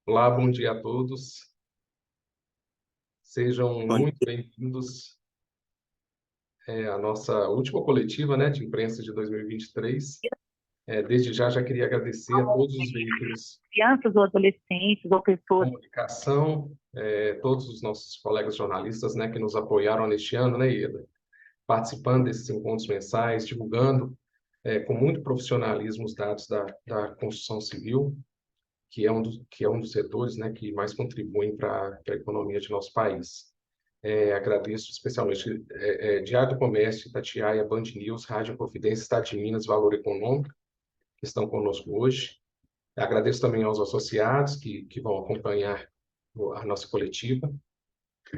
Olá, bom dia a todos. Sejam Bom muito dia. bem-vindos à nossa última coletiva, né, de imprensa de 2023. Desde já queria agradecer a todos os veículos Crianças ou adolescentes ou de pessoas. comunicação, todos os nossos colegas jornalistas, né, que nos apoiaram neste ano, né, Ieda, participando desses encontros mensais, divulgando com muito profissionalismo os dados da construção civil, que é um dos setores, né, que mais contribuem para a economia de nosso país. Agradeço especialmente Diário do Comércio, Itatiaia, Band News, Rádio Confidência, Estado de Minas, Valor Econômico, que estão conosco hoje. Agradeço também aos associados que vão acompanhar a nossa coletiva.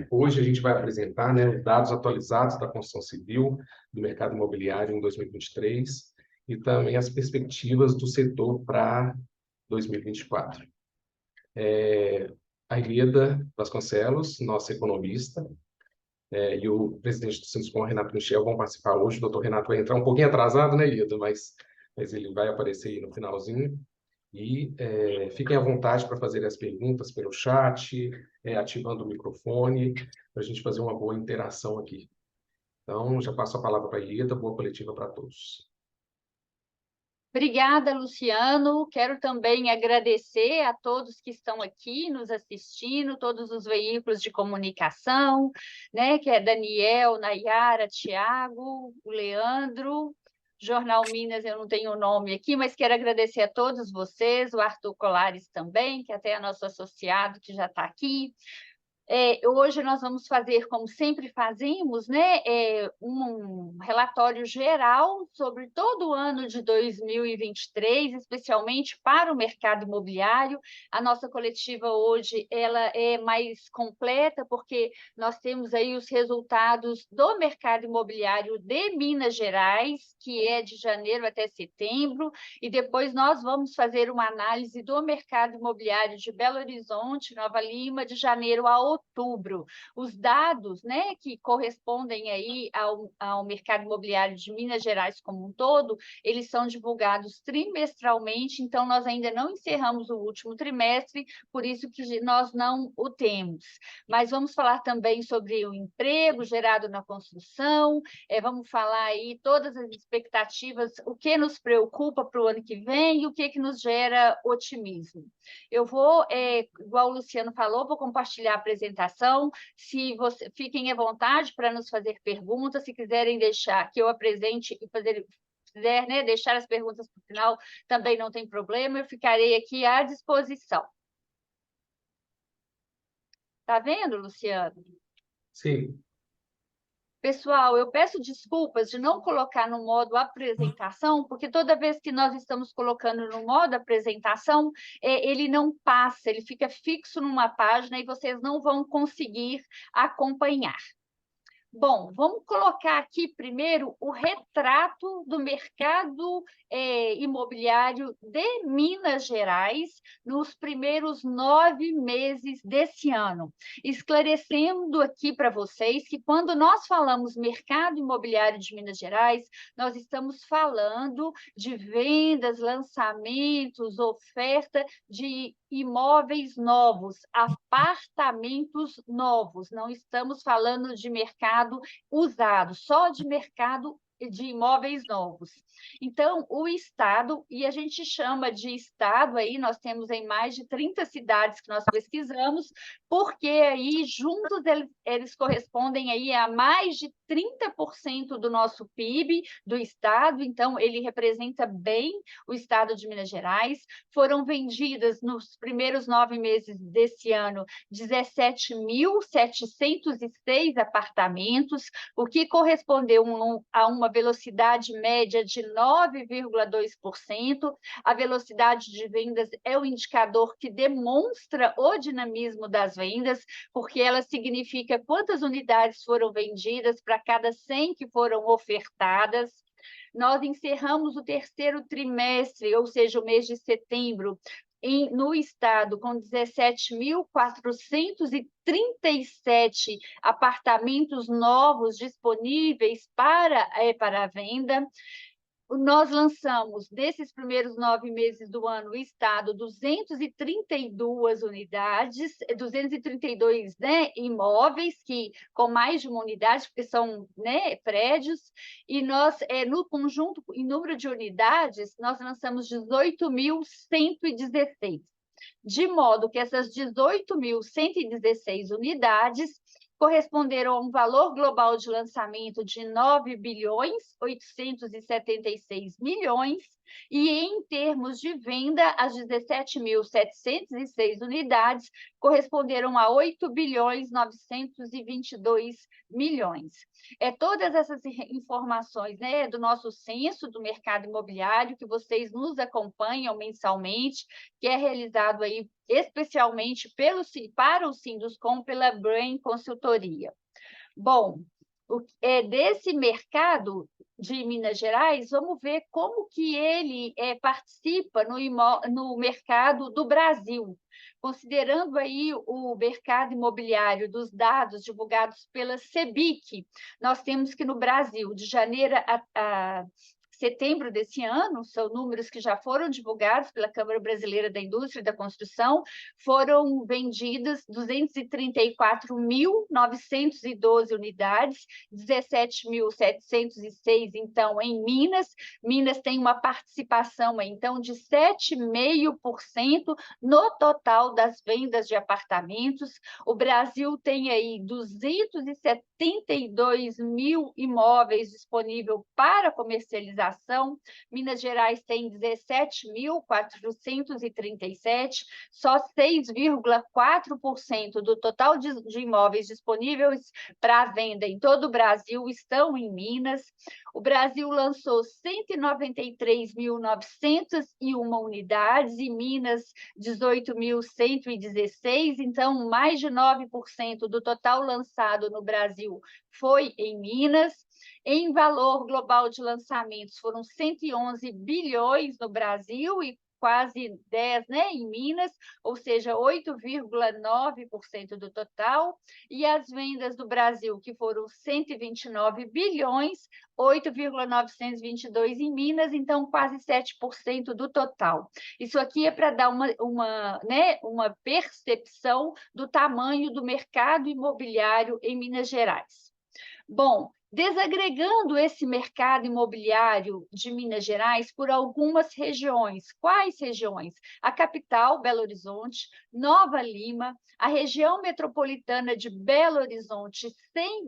Hoje a gente vai apresentar, né, os dados atualizados da construção civil, do mercado imobiliário em 2023 e também as perspectivas do setor para 2024. A Ileda Vasconcelos, nossa economista, e o presidente do Sinduscom, Renato Michel, vão participar hoje. O doutor Renato vai entrar um pouquinho atrasado, né, Ida? Mas ele vai aparecer aí no finalzinho. E fiquem à vontade para fazer as perguntas pelo chat, ativando o microfone, para a gente fazer uma boa interação aqui. Então, já passo a palavra para a Ileda. Boa coletiva para todos. Obrigada, Luciano. Quero também agradecer a todos que estão aqui nos assistindo, todos os veículos de comunicação, né, que é Daniel, Nayara, Tiago, o Leandro, Jornal Minas, eu não tenho o nome aqui, mas quero agradecer a todos vocês, o Arthur Colares também, que até é nosso associado, que já está aqui. Hoje nós vamos fazer, como sempre fazemos, né, um relatório geral sobre todo o ano de 2023, especialmente para o mercado imobiliário. A nossa coletiva hoje ela é mais completa, porque nós temos aí os resultados do mercado imobiliário de Minas Gerais, que é de janeiro até setembro, e depois nós vamos fazer uma análise do mercado imobiliário de Belo Horizonte, Nova Lima, de janeiro a outubro. Os dados, né, que correspondem aí ao mercado imobiliário de Minas Gerais como um todo, eles são divulgados trimestralmente, então nós ainda não encerramos o último trimestre, por isso que nós não o temos. Mas vamos falar também sobre o emprego gerado na construção, vamos falar aí todas as expectativas, o que nos preocupa para o ano que vem e o que nos gera otimismo. Eu vou, igual o Luciano falou, vou compartilhar a apresentação. Se você fiquem à vontade para nos fazer perguntas, se quiserem deixar que eu apresente e quiser, né, deixar as perguntas para o final, também não tem problema, eu ficarei aqui à disposição. Está vendo, Luciano? Sim. Pessoal, eu peço desculpas de não colocar no modo apresentação, porque toda vez que nós estamos colocando no modo apresentação, ele não passa, ele fica fixo numa página e vocês não vão conseguir acompanhar. Bom, vamos colocar aqui primeiro o retrato do mercado imobiliário de Minas Gerais nos primeiros 9 meses desse ano. Esclarecendo aqui para vocês que quando nós falamos mercado imobiliário de Minas Gerais, nós estamos falando de vendas, lançamentos, oferta de imóveis novos, apartamentos novos. Não estamos falando de mercado usado, só de mercado de imóveis novos. Então, o Estado, e a gente chama de Estado aí, nós temos em mais de 30 cidades que nós pesquisamos, porque aí juntos eles correspondem aí a mais de 30% do nosso PIB do Estado, então ele representa bem o Estado de Minas Gerais. Foram vendidas nos primeiros 9 meses desse ano 17.706 apartamentos, o que correspondeu a uma velocidade média de 9,2%. A velocidade de vendas é o indicador que demonstra o dinamismo das vendas, porque ela significa quantas unidades foram vendidas para cada 100 que foram ofertadas. Nós encerramos o terceiro trimestre, ou seja, o mês de setembro, no estado, com 17.437 apartamentos novos disponíveis para a venda. Nós lançamos, desses primeiros 9 meses do ano, o Estado, 232 unidades, 232, né, imóveis com mais de uma unidade, porque são, né, prédios, e nós, no conjunto, em número de unidades, nós lançamos 18.116, de modo que essas 18.116 unidades corresponderam a um valor global de lançamento de 9.876.000.000, e em termos de venda, as 17.706 unidades corresponderam a 8.922.000.000. Todas essas informações, né, do nosso censo do mercado imobiliário, que vocês nos acompanham mensalmente, que é realizado aí especialmente para o Sinduscom, pela Brain Consultoria. Bom, desse mercado de Minas Gerais, vamos ver como que ele participa no mercado do Brasil, considerando aí o mercado imobiliário dos dados divulgados pela CEBIC. Nós temos que no Brasil, de janeiro a setembro desse ano, são números que já foram divulgados pela Câmara Brasileira da Indústria e da Construção, foram vendidas 234.912 unidades, 17.706, então, em Minas. Minas tem uma participação, então, de 7,5% no total das vendas de apartamentos. O Brasil tem aí 272 mil imóveis disponíveis para comercialização. Minas Gerais tem 17.437, só 6,4% do total de imóveis disponíveis para venda em todo o Brasil estão em Minas. O Brasil lançou 193.901 unidades e Minas 18.116, então mais de 9% do total lançado no Brasil foi em Minas. Em valor global de lançamentos, foram 111 bilhões no Brasil e quase 10, né, em Minas, ou seja, 8,9% do total, e as vendas do Brasil, que foram 129 bilhões, 8,922 em Minas, então quase 7% do total. Isso aqui é para dar uma percepção do tamanho do mercado imobiliário em Minas Gerais. Bom, desagregando esse mercado imobiliário de Minas Gerais por algumas regiões. Quais regiões? A capital, Belo Horizonte, Nova Lima, a região metropolitana de Belo Horizonte, sem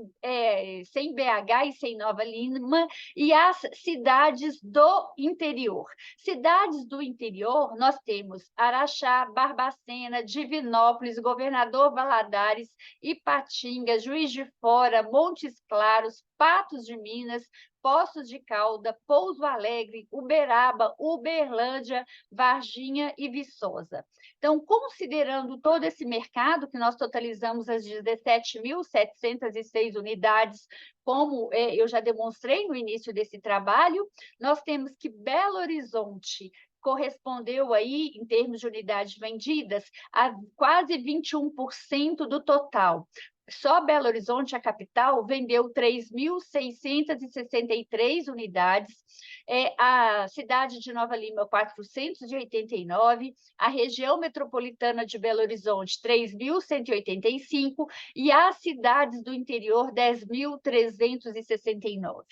BH e sem Nova Lima, e as cidades do interior. Cidades do interior, nós temos Araxá, Barbacena, Divinópolis, Governador Valadares, Ipatinga, Juiz de Fora, Montes Claros, Patos de Minas, Poços de Calda, Pouso Alegre, Uberaba, Uberlândia, Varginha e Viçosa. Então, considerando todo esse mercado, que nós totalizamos as 17.706 unidades, como eu já demonstrei no início desse trabalho, nós temos que Belo Horizonte correspondeu aí, em termos de unidades vendidas, a quase 21% do total. Só Belo Horizonte, a capital, vendeu 3.663 unidades, a cidade de Nova Lima, 489, a região metropolitana de Belo Horizonte, 3.185, e as cidades do interior, 10.369.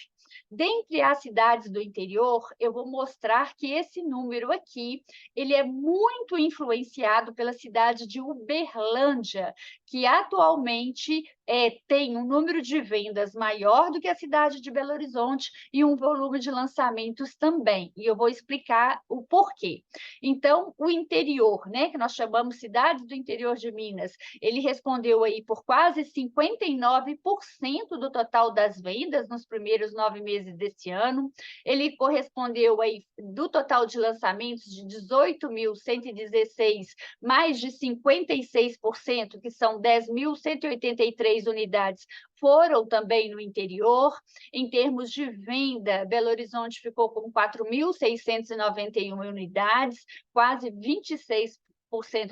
Dentre as cidades do interior, eu vou mostrar que esse número aqui, ele é muito influenciado pela cidade de Uberlândia, que atualmente tem um número de vendas maior do que a cidade de Belo Horizonte e um volume de lançamentos também. E eu vou explicar o porquê. Então, o interior, né, que nós chamamos cidades do interior de Minas, ele respondeu aí por quase 59% do total das vendas nos primeiros 9 meses desse ano. Ele correspondeu aí do total de lançamentos de 18.116, mais de 56%, que são 10.183 unidades, foram também no interior. Em termos de venda, Belo Horizonte ficou com 4.691 unidades, quase 26%.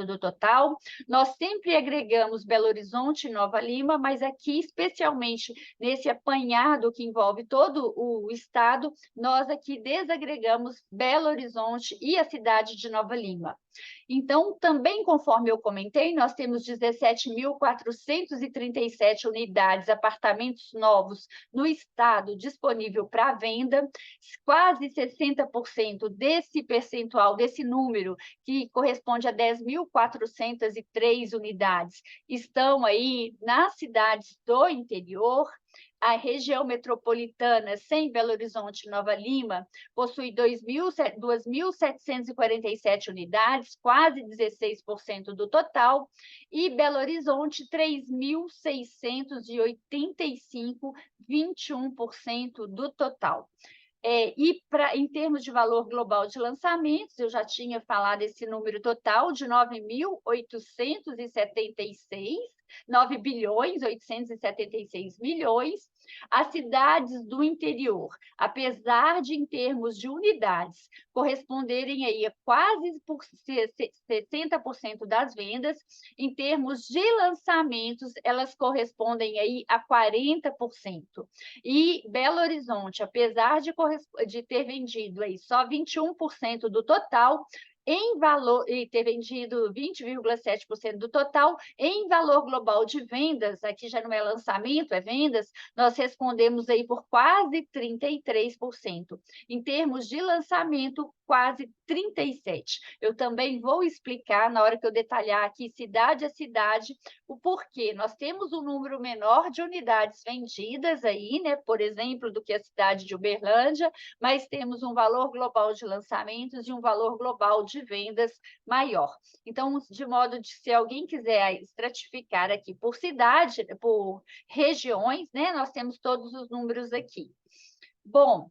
do total. Nós sempre agregamos Belo Horizonte e Nova Lima, mas aqui, especialmente nesse apanhado que envolve todo o estado, nós aqui desagregamos Belo Horizonte e a cidade de Nova Lima. Então, também, conforme eu comentei, nós temos 17.437 unidades, apartamentos novos no estado disponível para venda. Quase 60% desse percentual, desse número, que corresponde a 10.403 unidades, estão aí nas cidades do interior. A região metropolitana, sem Belo Horizonte e Nova Lima, possui 2.747 unidades, quase 16% do total, e Belo Horizonte, 3.685, 21% do total. Em termos de valor global de lançamentos, eu já tinha falado esse número total de 9 bilhões 876 milhões. As cidades do interior, apesar de, em termos de unidades, corresponderem aí a quase 60% das vendas, em termos de lançamentos, elas correspondem aí a 40%. E Belo Horizonte, apesar de ter vendido aí só 21% do total, em valor, e ter vendido 20,7% do total, em valor global de vendas, aqui já não é lançamento, é vendas, nós respondemos aí por quase 33%. Em termos de lançamento, quase 37%. Eu também vou explicar, na hora que eu detalhar aqui cidade a cidade, o porquê. Nós temos um número menor de unidades vendidas aí, né, por exemplo, do que a cidade de Uberlândia, mas temos um valor global de lançamentos e um valor global de vendas maior. Então, de modo de, se alguém quiser estratificar aqui por cidade, por regiões, né, nós temos todos os números aqui. Bom,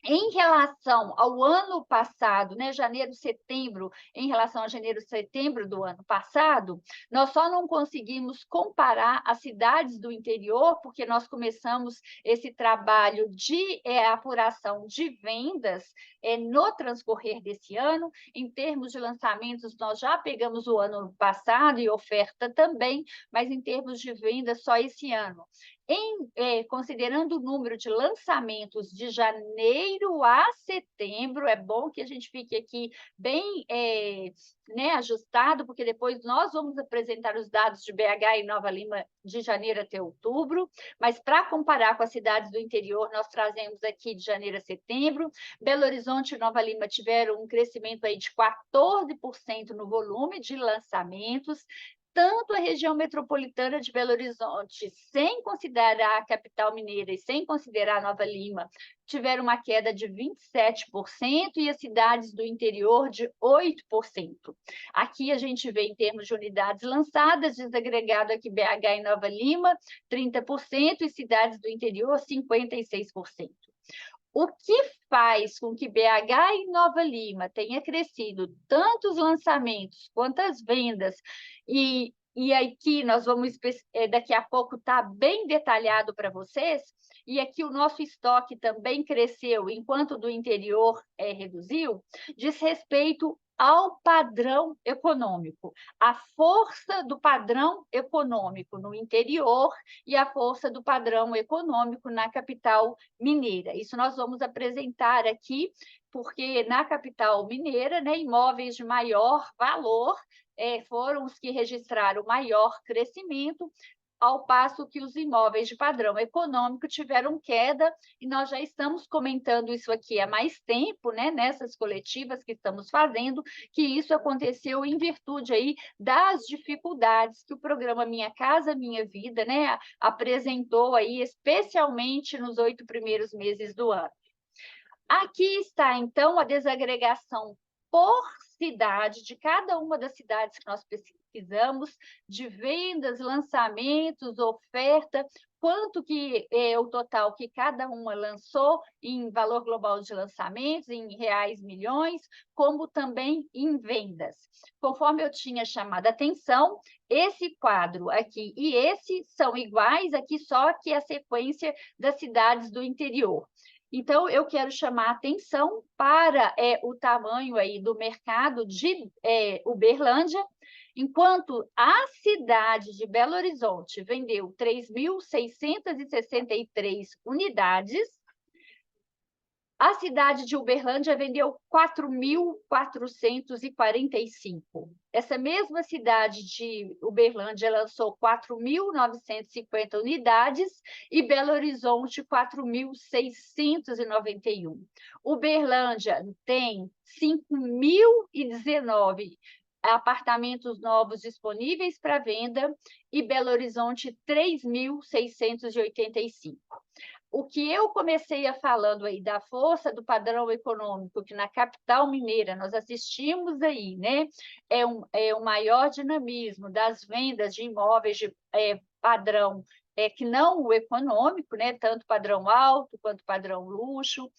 em relação ao ano passado, né, janeiro, setembro, em relação a janeiro, setembro do ano passado, nós só não conseguimos comparar as cidades do interior, porque nós começamos esse trabalho de apuração de vendas no transcorrer desse ano. Em termos de lançamentos, nós já pegamos o ano passado e oferta também, mas em termos de vendas, só esse ano. Considerando o número de lançamentos de janeiro a setembro, é bom que a gente fique aqui bem ajustado, porque depois nós vamos apresentar os dados de BH e Nova Lima de janeiro até outubro, mas para comparar com as cidades do interior, nós trazemos aqui de janeiro a setembro. Belo Horizonte e Nova Lima tiveram um crescimento aí de 14% no volume de lançamentos. Tanto a região metropolitana de Belo Horizonte, sem considerar a capital mineira e sem considerar Nova Lima, tiveram uma queda de 27% e as cidades do interior de 8%. Aqui a gente vê, em termos de unidades lançadas, desagregado aqui BH e Nova Lima, 30%, e cidades do interior, 56%. O que faz com que BH e Nova Lima tenha crescido tanto os lançamentos quanto as vendas, e aqui nós vamos, daqui a pouco, está bem detalhado para vocês, e aqui o nosso estoque também cresceu, enquanto o do interior reduziu, diz respeito ao padrão econômico, a força do padrão econômico no interior e a força do padrão econômico na capital mineira. Isso nós vamos apresentar aqui, porque na capital mineira, né, imóveis de maior valor foram os que registraram maior crescimento, ao passo que os imóveis de padrão econômico tiveram queda, e nós já estamos comentando isso aqui há mais tempo, né, nessas coletivas que estamos fazendo, que isso aconteceu em virtude aí das dificuldades que o programa Minha Casa Minha Vida, né, apresentou aí, especialmente nos 8 primeiros meses do ano. Aqui está, então, a desagregação por cidade, de cada uma das cidades que nós pesquisamos, de vendas, lançamentos, oferta, quanto que é o total que cada uma lançou em valor global de lançamentos, em reais milhões, como também em vendas. Conforme eu tinha chamado a atenção, esse quadro aqui e esse são iguais, aqui só que a sequência das cidades do interior. Então, eu quero chamar a atenção para o tamanho aí do mercado de Uberlândia, enquanto a cidade de Belo Horizonte vendeu 3.663 unidades, a cidade de Uberlândia vendeu 4.445. Essa mesma cidade de Uberlândia lançou 4.950 unidades e Belo Horizonte 4.691. Uberlândia tem 5.019 apartamentos novos disponíveis para venda e Belo Horizonte 3.685. O que eu comecei falando aí da força do padrão econômico, que na capital mineira nós assistimos aí, né? É o maior dinamismo das vendas de imóveis de padrão que não o econômico, né? Tanto padrão alto quanto padrão luxo.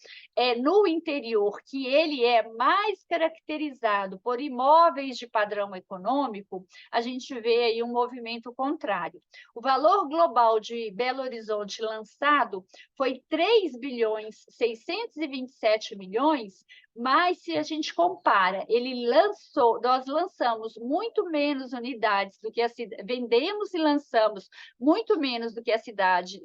No interior, que ele é mais caracterizado por imóveis de padrão econômico, a gente vê aí um movimento contrário. O valor global de Belo Horizonte lançado foi 3.627 bilhões, mas se a gente compara, nós lançamos muito menos unidades do que vendemos e lançamos muito menos do que a cidade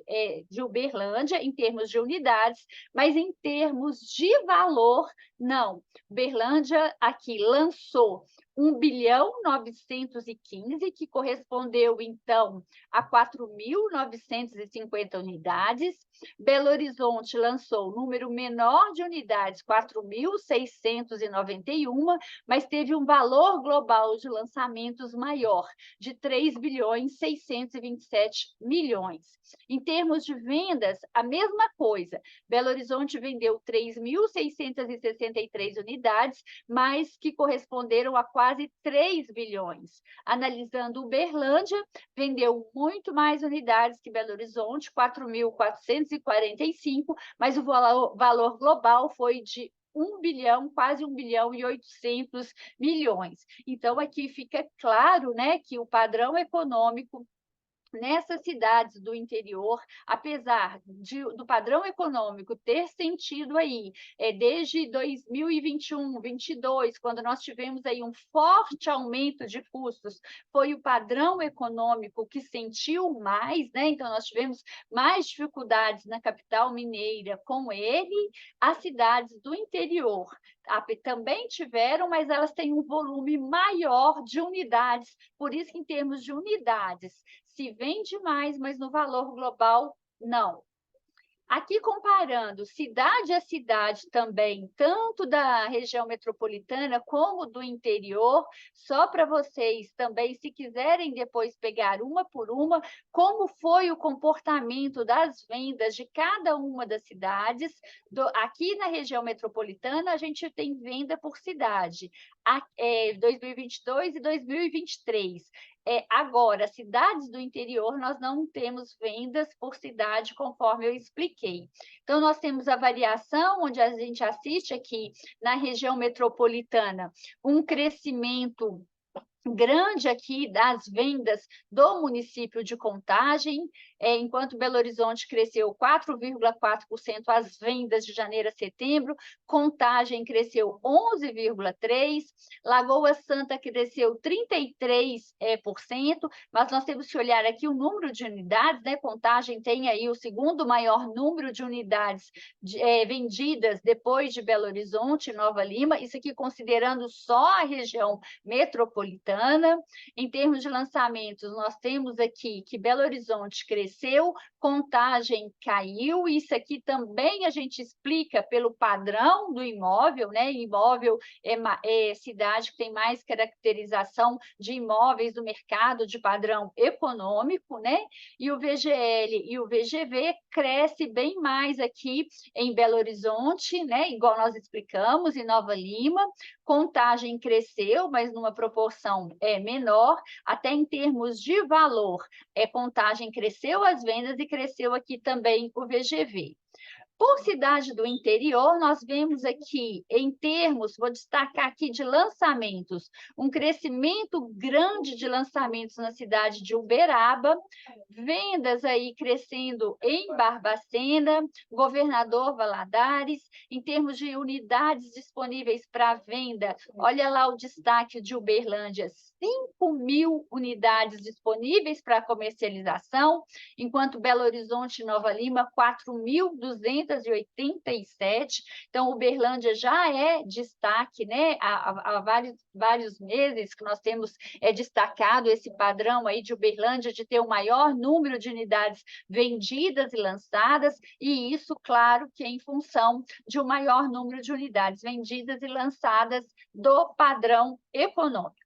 de Uberlândia, em termos de unidades, mas em termos de valor, não. Uberlândia aqui lançou 1.915, que correspondeu, então, a 4.950 unidades. Belo Horizonte lançou o número menor de unidades, 4.691, mas teve um valor global de lançamentos maior, de 3.627 milhões. Em termos de vendas, a mesma coisa. Belo Horizonte vendeu 3.663 unidades, mas que corresponderam a quase 3 bilhões. Analisando Uberlândia, vendeu muito mais unidades que Belo Horizonte, 4.445, mas o valor global foi de 1 bilhão, quase 1 bilhão e 800 milhões. Então, aqui fica claro, né, que o padrão econômico nessas cidades do interior, apesar do padrão econômico ter sentido aí, desde 2021, 2022, quando nós tivemos aí um forte aumento de custos, foi o padrão econômico que sentiu mais, né? Então, nós tivemos mais dificuldades na capital mineira com ele, as cidades do interior também tiveram, mas elas têm um volume maior de unidades, por isso que em termos de unidades, se vende mais, mas no valor global, não. Aqui comparando cidade a cidade também, tanto da região metropolitana como do interior, só para vocês também, se quiserem depois pegar uma por uma, como foi o comportamento das vendas de cada uma das cidades. Aqui na região metropolitana, a gente tem venda por cidade, 2022 e 2023. Agora, cidades do interior, nós não temos vendas por cidade, conforme eu expliquei. Então, nós temos a variação, onde a gente assiste aqui na região metropolitana, um crescimento grande aqui das vendas do município de Contagem, enquanto Belo Horizonte cresceu 4,4% as vendas de janeiro a setembro, Contagem cresceu 11,3%, Lagoa Santa cresceu 33%, mas nós temos que olhar aqui o número de unidades, né? Contagem tem aí o segundo maior número de unidades vendidas depois de Belo Horizonte, Nova Lima, isso aqui considerando só a região metropolitana. Em termos de lançamentos, nós temos aqui que Belo Horizonte cresceu, Contagem caiu, isso aqui também a gente explica pelo padrão do imóvel, né? Imóvel é cidade que tem mais caracterização de imóveis do mercado de padrão econômico, né? E o VGL e o VGV cresce bem mais aqui em Belo Horizonte, né? Igual nós explicamos, em Nova Lima. Contagem cresceu, mas numa proporção menor, até em termos de valor. Contagem cresceu as vendas e cresceu aqui também o VGV. Por cidade do interior, nós vemos aqui, em termos, vou destacar aqui de lançamentos, um crescimento grande de lançamentos na cidade de Uberaba, vendas aí crescendo em Barbacena, Governador Valadares, em termos de unidades disponíveis para venda, olha lá o destaque de Uberlândia, 5.000 unidades disponíveis para comercialização, enquanto Belo Horizonte e Nova Lima, 4.287. Então, Uberlândia já é destaque, né? Há vários meses que nós temos destacado esse padrão aí de Uberlândia de ter o maior número de unidades vendidas e lançadas, e isso, claro, que é em função de um maior número de unidades vendidas e lançadas do padrão econômico.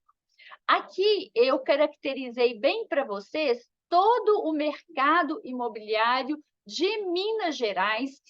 Aqui eu caracterizei bem para vocês todo o mercado imobiliário de Minas Gerais,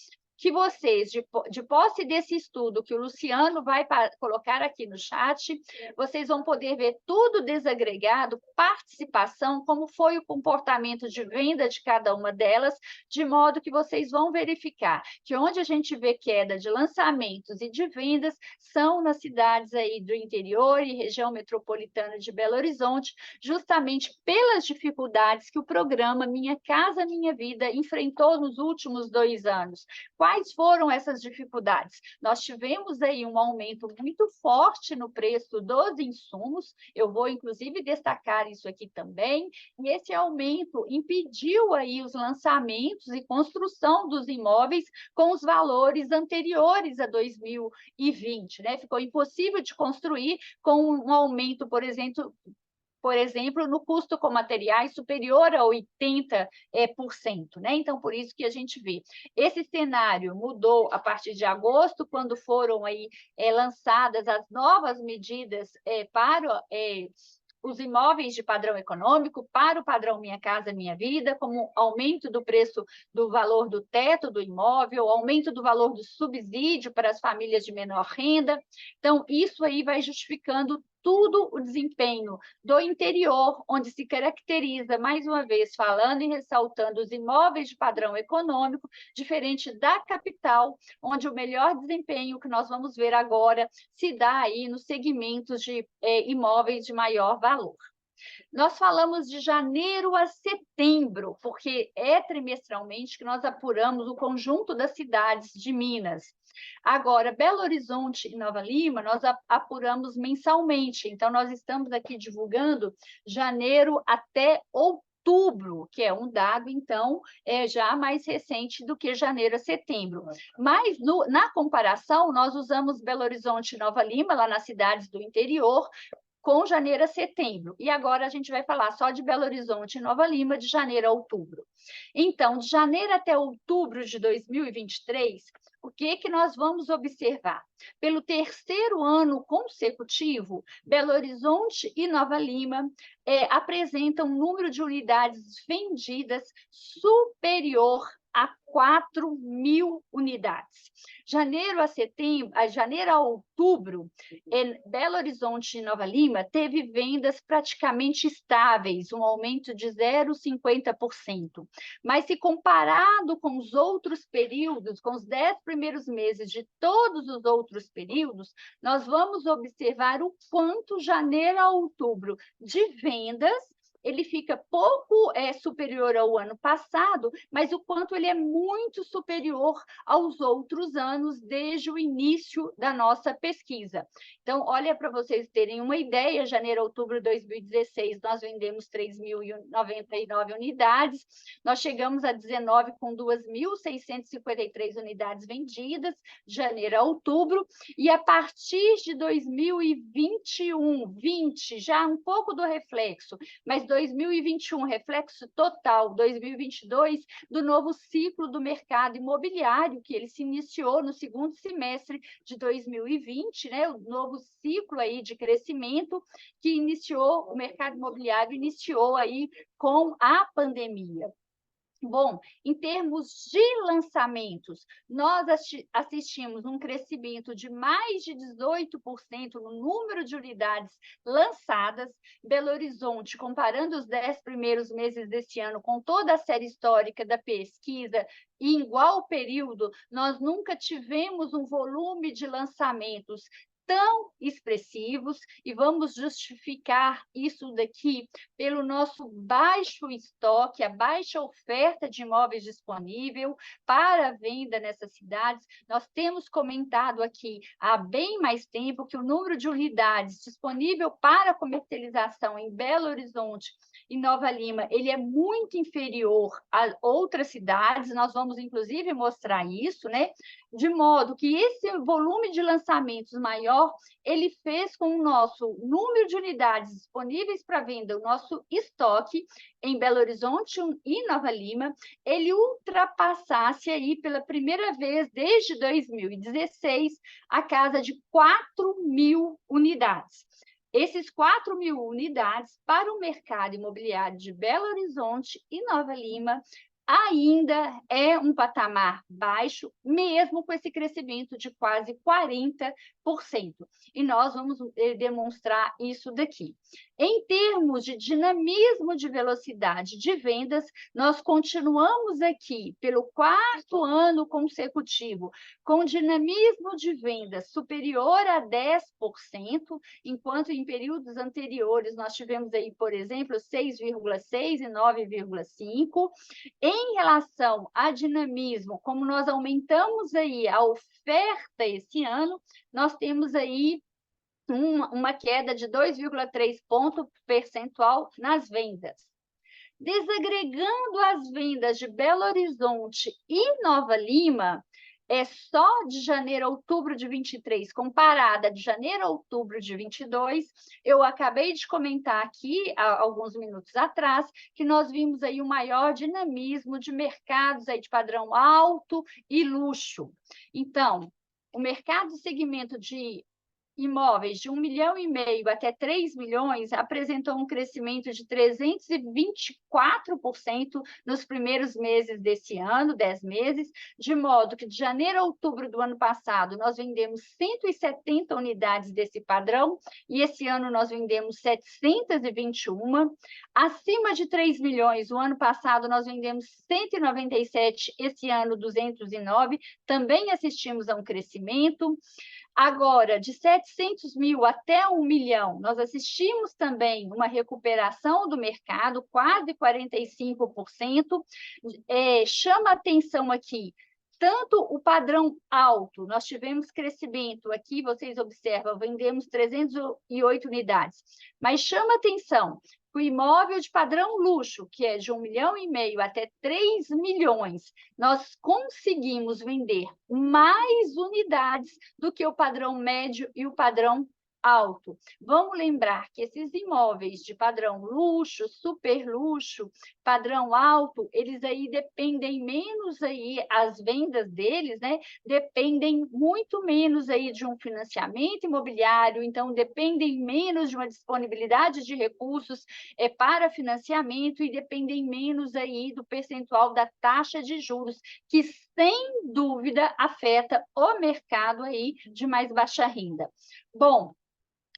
que vocês, de posse desse estudo que o Luciano vai colocar aqui no chat, vocês vão poder ver tudo desagregado, participação, como foi o comportamento de venda de cada uma delas, de modo que vocês vão verificar que onde a gente vê queda de lançamentos e de vendas são nas cidades aí do interior e região metropolitana de Belo Horizonte, justamente pelas dificuldades que o programa Minha Casa Minha Vida enfrentou nos últimos 2 anos. Quais foram essas dificuldades? Nós tivemos aí um aumento muito forte no preço dos insumos, eu vou inclusive destacar isso aqui também, e esse aumento impediu aí os lançamentos e construção dos imóveis com os valores anteriores a 2020, né? Ficou impossível de construir com um aumento, por exemplo, no custo com materiais superior a 80%, né? Então, por isso que a gente vê. Esse cenário mudou a partir de agosto, quando foram aí lançadas as novas medidas para os imóveis de padrão econômico, para o padrão Minha Casa Minha Vida, como aumento do preço do valor do teto do imóvel, aumento do valor do subsídio para as famílias de menor renda. Então, isso aí vai justificando tudo o desempenho do interior, onde se caracteriza, mais uma vez, falando e ressaltando os imóveis de padrão econômico, diferente da capital, onde o melhor desempenho que nós vamos ver agora se dá aí nos segmentos de imóveis de maior valor. Nós falamos de janeiro a setembro, porque é trimestralmente que nós apuramos o conjunto das cidades de Minas. Agora, Belo Horizonte e Nova Lima, nós apuramos mensalmente. Então, nós estamos aqui divulgando janeiro até outubro, que é um dado, então, já mais recente do que janeiro a setembro. Mas, na comparação, nós usamos Belo Horizonte e Nova Lima, lá nas cidades do interior, com janeiro a setembro. E agora a gente vai falar só de Belo Horizonte e Nova Lima, de janeiro a outubro. Então, de janeiro até outubro de 2023, o que nós vamos observar? Pelo 3º ano consecutivo, Belo Horizonte e Nova Lima apresentam um número de unidades vendidas superior a 4.000 unidades. Janeiro a outubro, Belo Horizonte e Nova Lima teve vendas praticamente estáveis, um aumento de 0,50%. Mas se comparado com os outros períodos, com os 10 primeiros meses de todos os outros períodos, nós vamos observar o quanto janeiro a outubro de vendas ele fica pouco superior ao ano passado, mas o quanto ele é muito superior aos outros anos desde o início da nossa pesquisa. Então, olha para vocês terem uma ideia, janeiro a outubro de 2016, nós vendemos 3.099 unidades, nós chegamos a 19 com 2.653 unidades vendidas, de janeiro a outubro, e a partir de 2021, 20, já um pouco do reflexo, mas 2021, reflexo total, 2022, do novo ciclo do mercado imobiliário, que ele se iniciou no 2º semestre de 2020, né? O novo ciclo aí de crescimento que iniciou, o mercado imobiliário iniciou aí com a pandemia. Bom, em termos de lançamentos, nós assistimos um crescimento de mais de 18% no número de unidades lançadas. Belo Horizonte, comparando os 10 primeiros meses deste ano com toda a série histórica da pesquisa, em igual período, nós nunca tivemos um volume de lançamentos tão expressivos, e vamos justificar isso daqui pelo nosso baixo estoque, a baixa oferta de imóveis disponível para venda nessas cidades. Nós temos comentado aqui há bem mais tempo que o número de unidades disponível para comercialização em Belo Horizonte e Nova Lima, ele é muito inferior a outras cidades, nós vamos inclusive mostrar isso, né? De modo que esse volume de lançamentos maior, ele fez com o nosso número de unidades disponíveis para venda, o nosso estoque em Belo Horizonte e Nova Lima, ele ultrapassasse aí pela primeira vez desde 2016 a casa de 4.000 unidades. Esses 4.000 unidades para o mercado imobiliário de Belo Horizonte e Nova Lima ainda é um patamar baixo, mesmo com esse crescimento de quase 40%. E nós vamos demonstrar isso daqui. Em termos de dinamismo de velocidade de vendas, nós continuamos aqui, pelo 4º ano consecutivo, com dinamismo de vendas superior a 10%, enquanto em períodos anteriores nós tivemos aí, por exemplo, 6,6% e 9,5%. Em relação a dinamismo, como nós aumentamos aí a oferta esse ano, nós temos aí uma queda de 2,3 ponto percentual nas vendas. Desagregando as vendas de Belo Horizonte e Nova Lima, é só de janeiro a outubro de 23, comparada de janeiro a outubro de 22, eu acabei de comentar aqui, há alguns minutos atrás, que nós vimos aí o maior dinamismo de mercados aí de padrão alto e luxo. Então, o mercado do segmento de imóveis de 1,5 milhão até 3 milhões apresentou um crescimento de 324% nos primeiros meses desse ano, 10 meses, de modo que de janeiro a outubro do ano passado nós vendemos 170 unidades desse padrão e esse ano nós vendemos 721. Acima de 3 milhões, o ano passado nós vendemos 197, esse ano 209, também assistimos a um crescimento. Agora, de 700 mil até 1 milhão, nós assistimos também uma recuperação do mercado, quase 45%. Chama atenção aqui, tanto o padrão alto, nós tivemos crescimento, aqui vocês observam, vendemos 308 unidades, mas chama atenção, o imóvel de padrão luxo, que é de 1,5 milhão até 3 milhões, nós conseguimos vender mais unidades do que o padrão médio e o padrão alto. Vamos lembrar que esses imóveis de padrão luxo, super luxo, padrão alto, eles aí dependem menos aí, as vendas deles, né? Dependem muito menos aí de um financiamento imobiliário, então dependem menos de uma disponibilidade de recursos para financiamento e dependem menos aí do percentual da taxa de juros, que sem dúvida afeta o mercado aí de mais baixa renda. Bom,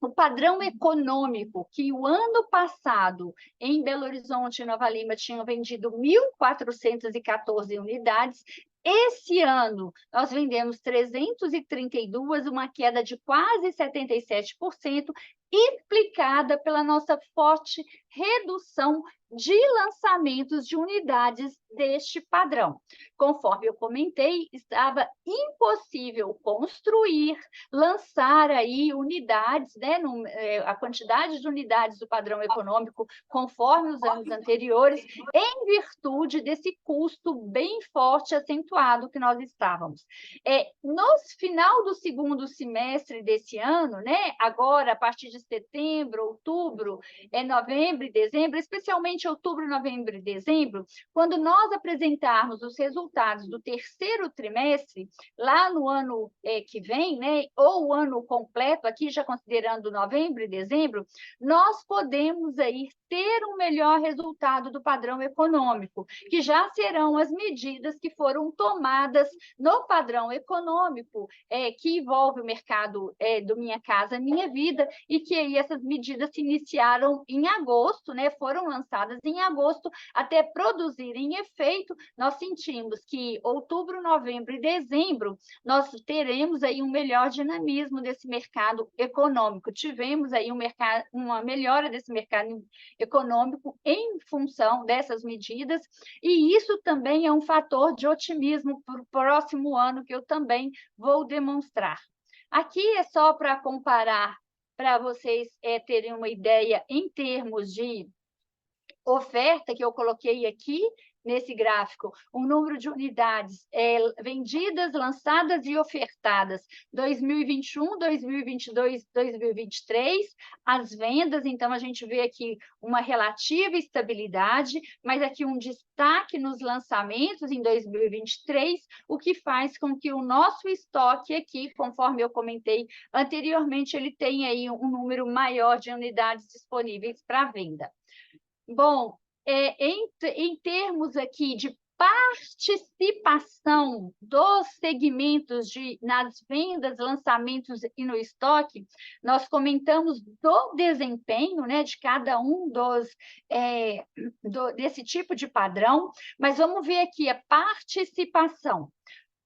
o padrão econômico, que o ano passado, em Belo Horizonte e Nova Lima, tinham vendido 1.414 unidades, esse ano nós vendemos 332, uma queda de quase 77%, explicada pela nossa forte redução de lançamentos de unidades deste padrão. Conforme eu comentei, estava impossível construir, lançar aí unidades, né, a quantidade de unidades do padrão econômico conforme os anos anteriores, em virtude desse custo bem forte, acentuado que nós estávamos. No final do segundo semestre desse ano, né, agora a partir de de setembro, outubro, novembro e dezembro, especialmente outubro, novembro e dezembro, quando nós apresentarmos os resultados do terceiro trimestre, lá no ano que vem, né, ou o ano completo, aqui já considerando novembro e dezembro, nós podemos aí ter um melhor resultado do padrão econômico, que já serão as medidas que foram tomadas no padrão econômico, que envolve o mercado do Minha Casa Minha Vida, e que aí essas medidas se iniciaram em agosto, né, foram lançadas em agosto, até produzirem efeito. Nós sentimos que outubro, novembro e dezembro nós teremos aí um melhor dinamismo desse mercado econômico. Tivemos aí uma melhora desse mercado econômico em função dessas medidas, e isso também é um fator de otimismo para o próximo ano, que eu também vou demonstrar. Aqui é só para comparar, para vocês terem uma ideia em termos de oferta, que eu coloquei aqui nesse gráfico, o número de unidades vendidas, lançadas e ofertadas, 2021, 2022, 2023, as vendas, então a gente vê aqui uma relativa estabilidade, mas aqui um destaque nos lançamentos em 2023, o que faz com que o nosso estoque aqui, conforme eu comentei anteriormente, ele tenha aí um número maior de unidades disponíveis para venda. Bom, em termos aqui de participação dos segmentos nas vendas, lançamentos e no estoque, nós comentamos do desempenho, né, de cada um desse tipo de padrão, mas vamos ver aqui a participação.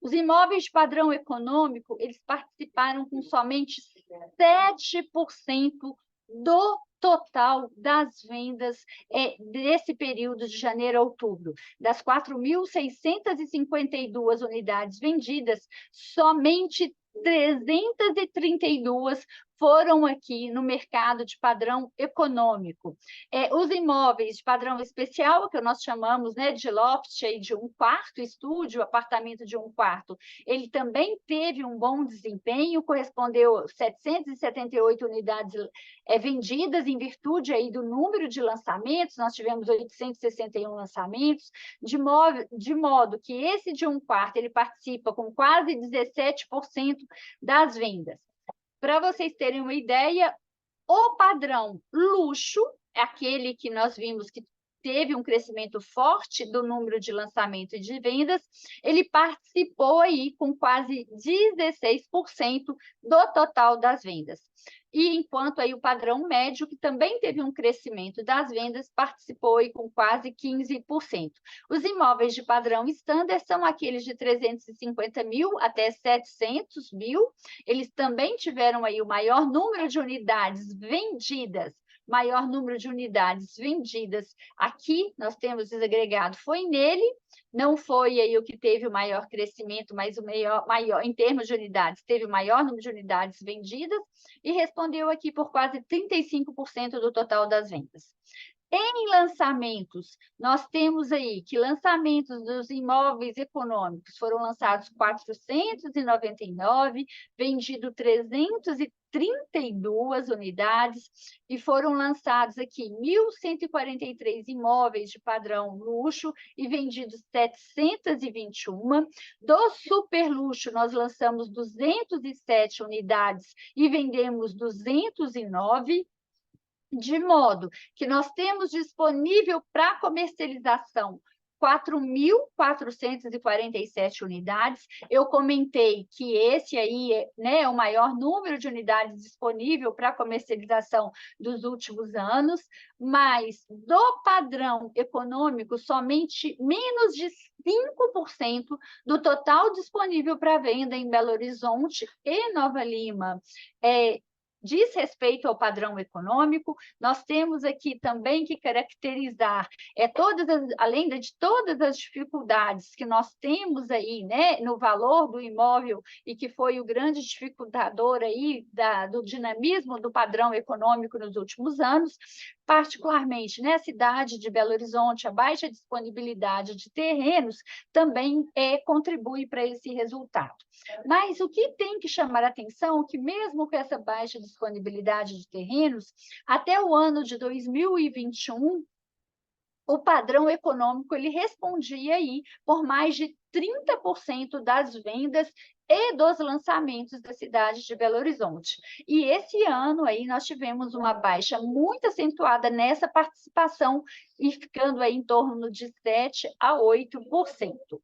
Os imóveis de padrão econômico, eles participaram com somente 7% do total das vendas desse período de janeiro a outubro. Das 4.652 unidades vendidas, somente 332 foram aqui no mercado de padrão econômico. Os imóveis de padrão especial, que nós chamamos, né, de loft, de 1 quarto, estúdio, apartamento de 1 quarto, ele também teve um bom desempenho, correspondeu a 778 unidades vendidas, em virtude aí do número de lançamentos. Nós tivemos 861 lançamentos, de modo que esse de 1 quarto ele participa com quase 17% das vendas. Para vocês terem uma ideia, o padrão luxo, é aquele que nós vimos que teve um crescimento forte do número de lançamento e de vendas, ele participou aí com quase 16% do total das vendas. E enquanto aí o padrão médio, que também teve um crescimento das vendas, participou aí com quase 15%. Os imóveis de padrão standard são aqueles de 350 mil até 700 mil, eles também tiveram aí o maior número de unidades vendidas. Maior número de unidades vendidas aqui, nós temos desagregado, foi nele, não foi aí o que teve o maior crescimento, mas o maior em termos de unidades, teve o maior número de unidades vendidas e respondeu aqui por quase 35% do total das vendas. Em lançamentos, nós temos aí que lançamentos dos imóveis econômicos foram lançados 499, vendido 332 unidades, e foram lançados aqui 1.143 imóveis de padrão luxo e vendidos 721. Do super luxo, nós lançamos 207 unidades e vendemos 209, de modo que nós temos disponível para comercialização 4.447 unidades. Eu comentei que esse aí, né, é o maior número de unidades disponível para comercialização dos últimos anos, mas do padrão econômico, somente menos de 5% do total disponível para venda em Belo Horizonte e Nova Lima diz respeito ao padrão econômico. Nós temos aqui também que caracterizar, além de todas as dificuldades que nós temos aí, né, no valor do imóvel, e que foi o grande dificultador aí do dinamismo do padrão econômico nos últimos anos, particularmente na cidade de Belo Horizonte, a baixa disponibilidade de terrenos também contribui para esse resultado. Mas o que tem que chamar a atenção é que, mesmo com essa baixa disponibilidade de terrenos, até o ano de 2021, o padrão econômico ele respondia aí por mais de 30% das vendas e dos lançamentos da cidade de Belo Horizonte. E esse ano aí nós tivemos uma baixa muito acentuada nessa participação e ficando aí em torno de 7 a 8%.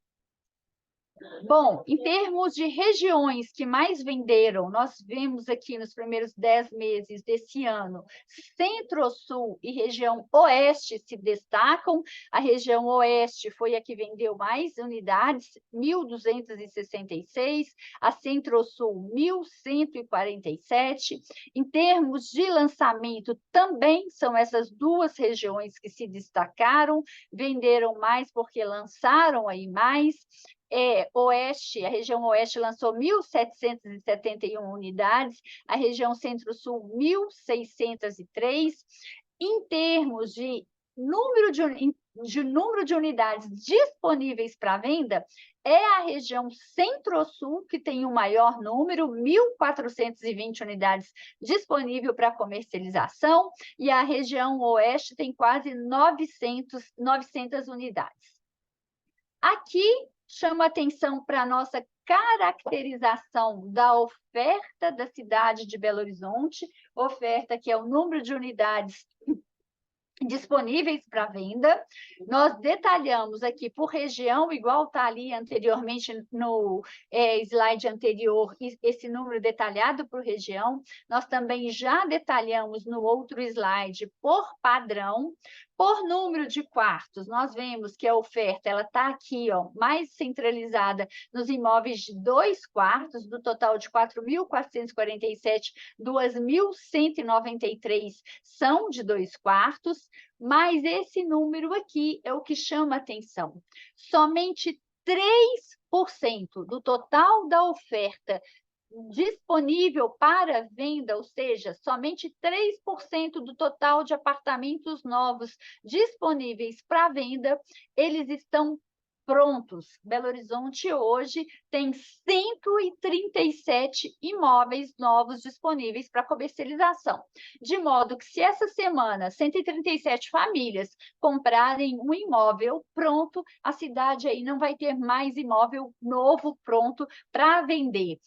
Bom, em termos de regiões que mais venderam, nós vemos aqui nos primeiros 10 meses desse ano, Centro-Sul e região Oeste se destacam. A região Oeste foi a que vendeu mais unidades, 1.266, a Centro-Sul, 1.147. Em termos de lançamento, também são essas duas regiões que se destacaram, venderam mais porque lançaram aí mais. Oeste, a região Oeste lançou 1.771 unidades, a região Centro-Sul, 1.603. Em termos de número de unidades disponíveis para venda, é a região Centro-Sul que tem o maior número, 1.420 unidades disponíveis para comercialização, e a região Oeste tem quase 900 unidades. Aqui chama atenção para a nossa caracterização da oferta da cidade de Belo Horizonte, oferta que é o número de unidades disponíveis para venda. Nós detalhamos aqui por região, igual está ali anteriormente no slide anterior, esse número detalhado por região. Nós também já detalhamos no outro slide por padrão. Por número de quartos, nós vemos que a oferta ela está aqui, ó, mais centralizada nos imóveis de 2 quartos, do total de 4.447, 2.193 são de 2 quartos, mas esse número aqui é o que chama atenção. Somente 3% do total da oferta disponível para venda, ou seja, somente 3% do total de apartamentos novos disponíveis para venda, eles estão prontos. Belo Horizonte hoje tem 137 imóveis novos disponíveis para comercialização. De modo que, se essa semana 137 famílias comprarem um imóvel pronto, a cidade aí não vai ter mais imóvel novo pronto para vender.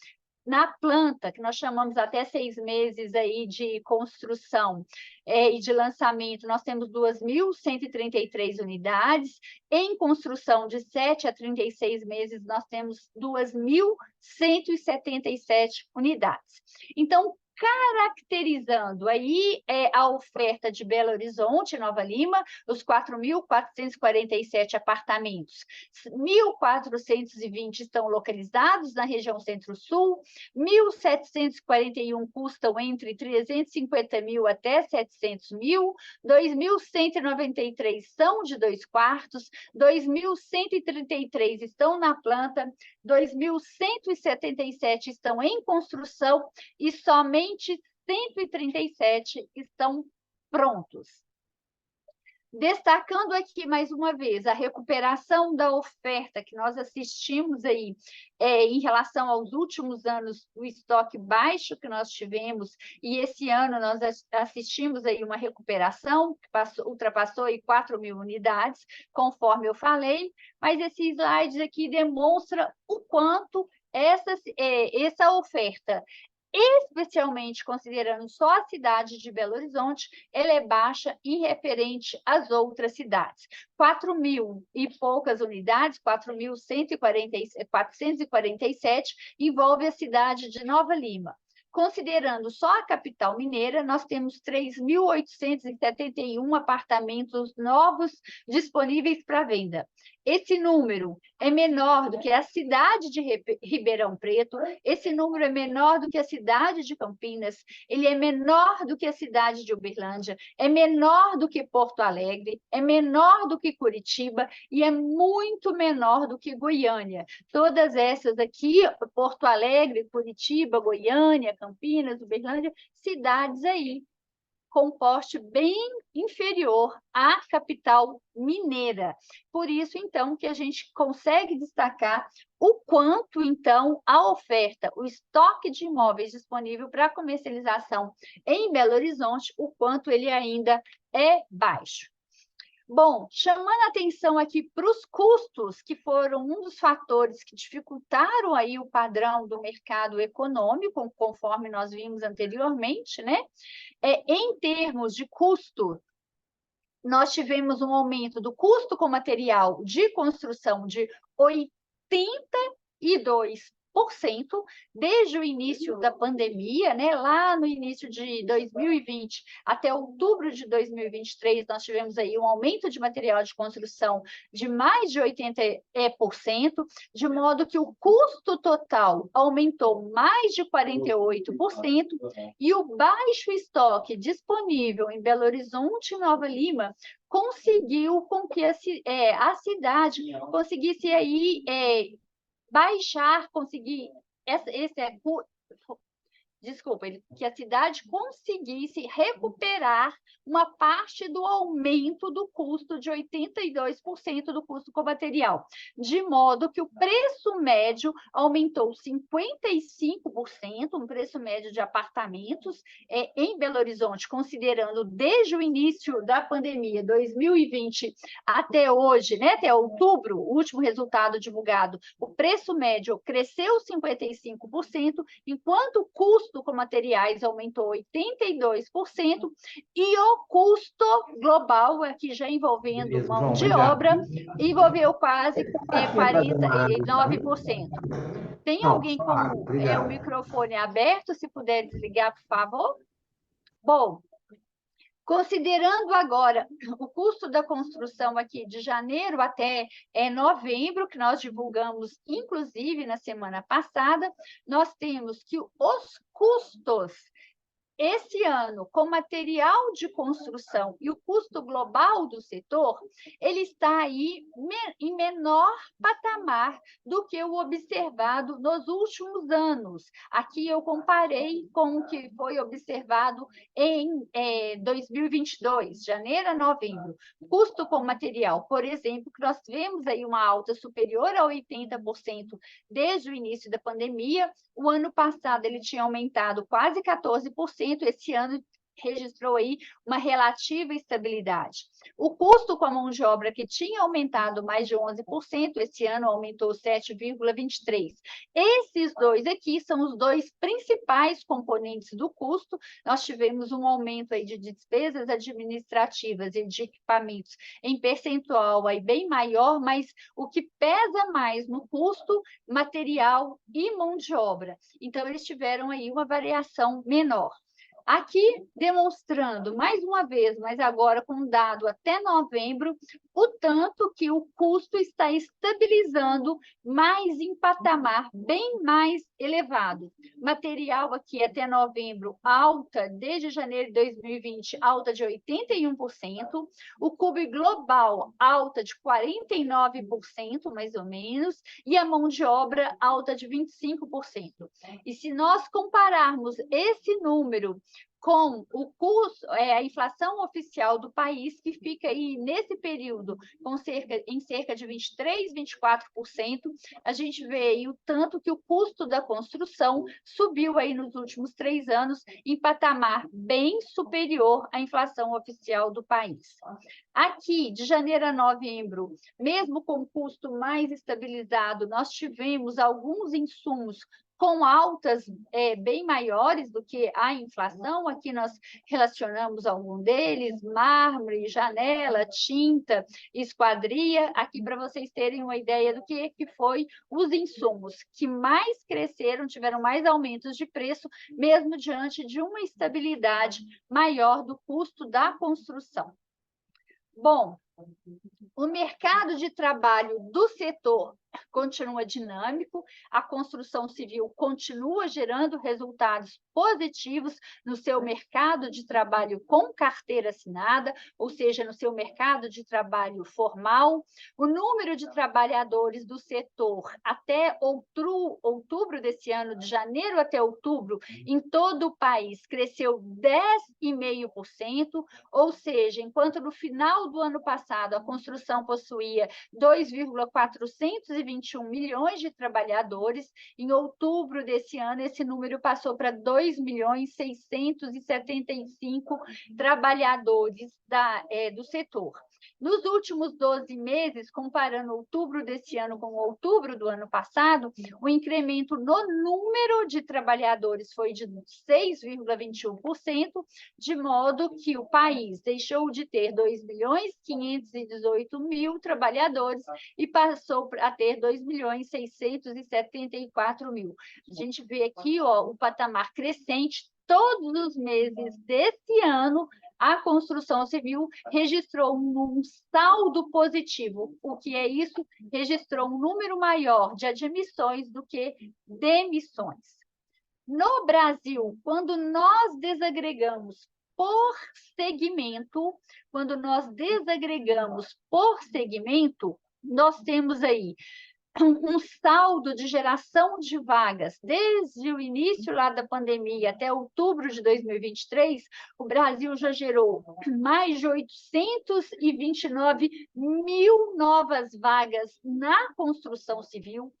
Na planta, que nós chamamos até 6 meses aí de construção e de lançamento, nós temos 2.133 unidades. Em construção de 7 a 36 meses, nós temos 2.177 unidades. Então, caracterizando aí a oferta de Belo Horizonte, Nova Lima, os 4.447 apartamentos, 1.420 estão localizados na região Centro-Sul, 1.741 custam entre 350 mil até 700 mil, 2.193 são de 2 quartos, 2.133 estão na planta, 2.177 estão em construção e somente 137 estão prontos. Destacando aqui mais uma vez a recuperação da oferta que nós assistimos aí em relação aos últimos anos, o estoque baixo que nós tivemos, e esse ano nós assistimos aí uma recuperação que ultrapassou aí 4.000 unidades, conforme eu falei, mas esse slide aqui demonstra o quanto essa oferta, especialmente considerando só a cidade de Belo Horizonte, ela é baixa em referente às outras cidades. 4.000 e poucas unidades, 4.447, envolve a cidade de Nova Lima. Considerando só a capital mineira, nós temos 3.871 apartamentos novos disponíveis para venda. Esse número é menor do que a cidade de Ribeirão Preto, esse número é menor do que a cidade de Campinas, ele é menor do que a cidade de Uberlândia, é menor do que Porto Alegre, é menor do que Curitiba e é muito menor do que Goiânia. Todas essas aqui, Porto Alegre, Curitiba, Goiânia, Campinas, Uberlândia, cidades aí com porte bem inferior à capital mineira. Por isso, então, que a gente consegue destacar o quanto, então, a oferta, o estoque de imóveis disponível para comercialização em Belo Horizonte, o quanto ele ainda é baixo. Bom, chamando a atenção aqui para os custos, que foram um dos fatores que dificultaram aí o padrão do mercado econômico, conforme nós vimos anteriormente, né? Em termos de custo, nós tivemos um aumento do custo com material de construção de 82% desde o início da pandemia, né? Lá no início de 2020 até outubro de 2023, nós tivemos aí um aumento de material de construção de mais de 80%, de modo que o custo total aumentou mais de 48%, e o baixo estoque disponível em Belo Horizonte e Nova Lima conseguiu com que a cidade conseguisse aí baixar, conseguir que a cidade conseguisse recuperar uma parte do aumento do custo de 82% do custo com material, de modo que o preço médio aumentou 55%, um preço médio de apartamentos em Belo Horizonte, considerando desde o início da pandemia, 2020, até hoje, né, até outubro, o último resultado divulgado, o preço médio cresceu 55%, enquanto o custo com materiais aumentou 82%, e o custo global, aqui já envolvendo mão de obra, envolveu quase 49%. Tem alguém com o microfone aberto? Se puder desligar, por favor. Bom, considerando agora o custo da construção aqui de janeiro até novembro, que nós divulgamos, inclusive, na semana passada, nós temos que os custos esse ano, com material de construção e o custo global do setor, ele está aí em menor patamar do que o observado nos últimos anos. Aqui eu comparei com o que foi observado em 2022, janeiro a novembro. Custo com material, por exemplo, que nós tivemos aí uma alta superior a 80% desde o início da pandemia. O ano passado ele tinha aumentado quase 14%, esse ano registrou aí uma relativa estabilidade. O custo com a mão de obra, que tinha aumentado mais de 11%, esse ano aumentou 7,23%. Esses dois aqui são os dois principais componentes do custo. Nós tivemos um aumento aí de despesas administrativas e de equipamentos em percentual aí bem maior, mas o que pesa mais no custo, material e mão de obra. Então, eles tiveram aí uma variação menor. Aqui, demonstrando, mais uma vez, mas agora com dado até novembro, o tanto que o custo está estabilizando mais em patamar bem mais elevado. Material aqui até novembro, alta, desde janeiro de 2020, alta de 81%. O cubo global, alta de 49%, mais ou menos. E a mão de obra, alta de 25%. E se nós compararmos esse número com o custo, a inflação oficial do país, que fica aí nesse período em cerca de 23%, 24%, a gente vê aí o tanto que o custo da construção subiu aí nos últimos 3 anos em patamar bem superior à inflação oficial do país. Aqui, de janeiro a novembro, mesmo com o custo mais estabilizado, nós tivemos alguns insumos com altas bem maiores do que a inflação. Aqui nós relacionamos algum deles: mármore, janela, tinta, esquadria. Aqui para vocês terem uma ideia do que foi os insumos que mais cresceram, tiveram mais aumentos de preço, mesmo diante de uma estabilidade maior do custo da construção. Bom, O mercado de trabalho do setor continua dinâmico, a construção civil continua gerando resultados positivos no seu mercado de trabalho com carteira assinada, ou seja, no seu mercado de trabalho formal. O número de trabalhadores do setor até outubro desse ano, de janeiro até outubro, em todo o país, cresceu 10,5%, ou seja, enquanto no final do ano passado a construção possuía 2,421 milhões de trabalhadores, em outubro desse ano esse número passou para 2.675 trabalhadores do setor. Nos últimos 12 meses, comparando outubro desse ano com outubro do ano passado, o incremento no número de trabalhadores foi de 6,21%, de modo que o país deixou de ter 2.518.000 trabalhadores e passou a ter 2.674.000. A gente vê aqui o patamar crescente. Todos os meses desse ano, a construção civil registrou um saldo positivo. O que é isso? Registrou um número maior de admissões do que demissões. No Brasil, quando nós desagregamos por segmento, nós temos aí um saldo de geração de vagas. Desde o início lá da pandemia até outubro de 2023, o Brasil já gerou mais de 829 mil novas vagas na construção civil.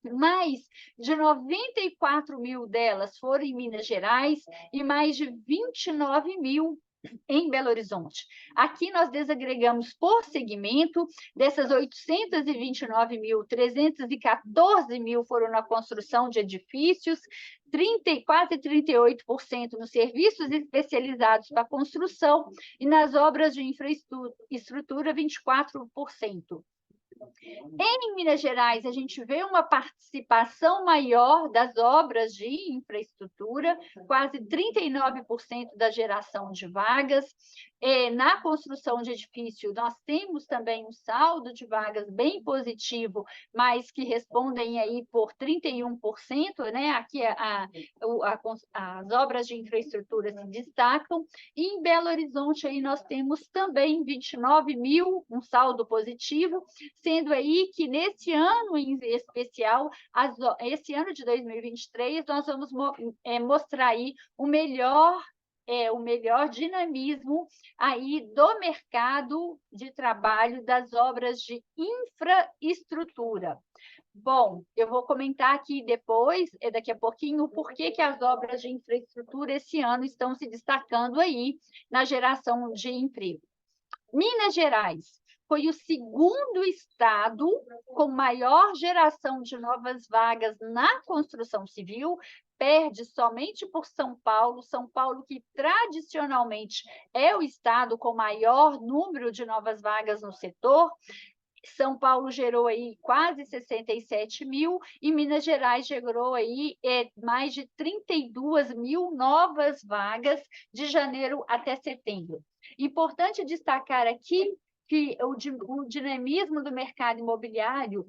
Mais de 94 mil delas foram em Minas Gerais e mais de 29 mil em Belo Horizonte. Aqui nós desagregamos por segmento, dessas 829 mil, 314 mil foram na construção de edifícios, quase 38% nos serviços especializados para construção e nas obras de infraestrutura, 24%. Em Minas Gerais, a gente vê uma participação maior das obras de infraestrutura, quase 39% da geração de vagas. Na construção de edifício, nós temos também um saldo de vagas bem positivo, mas que respondem aí por 31%, né? Aqui as obras de infraestrutura se destacam. E em Belo Horizonte, aí nós temos também 29 mil, um saldo positivo, sendo aí que nesse ano em especial, esse ano de 2023, nós vamos mostrar aí o melhor dinamismo aí do mercado de trabalho das obras de infraestrutura. Bom, eu vou comentar aqui depois, daqui a pouquinho, o porquê que as obras de infraestrutura esse ano estão se destacando aí na geração de emprego. Minas Gerais foi o segundo estado com maior geração de novas vagas na construção civil, perde somente por São Paulo, que tradicionalmente é o estado com maior número de novas vagas no setor. São Paulo gerou aí quase 67 mil e Minas Gerais gerou aí mais de 32 mil novas vagas de janeiro até setembro. Importante destacar aqui que o dinamismo do mercado imobiliário,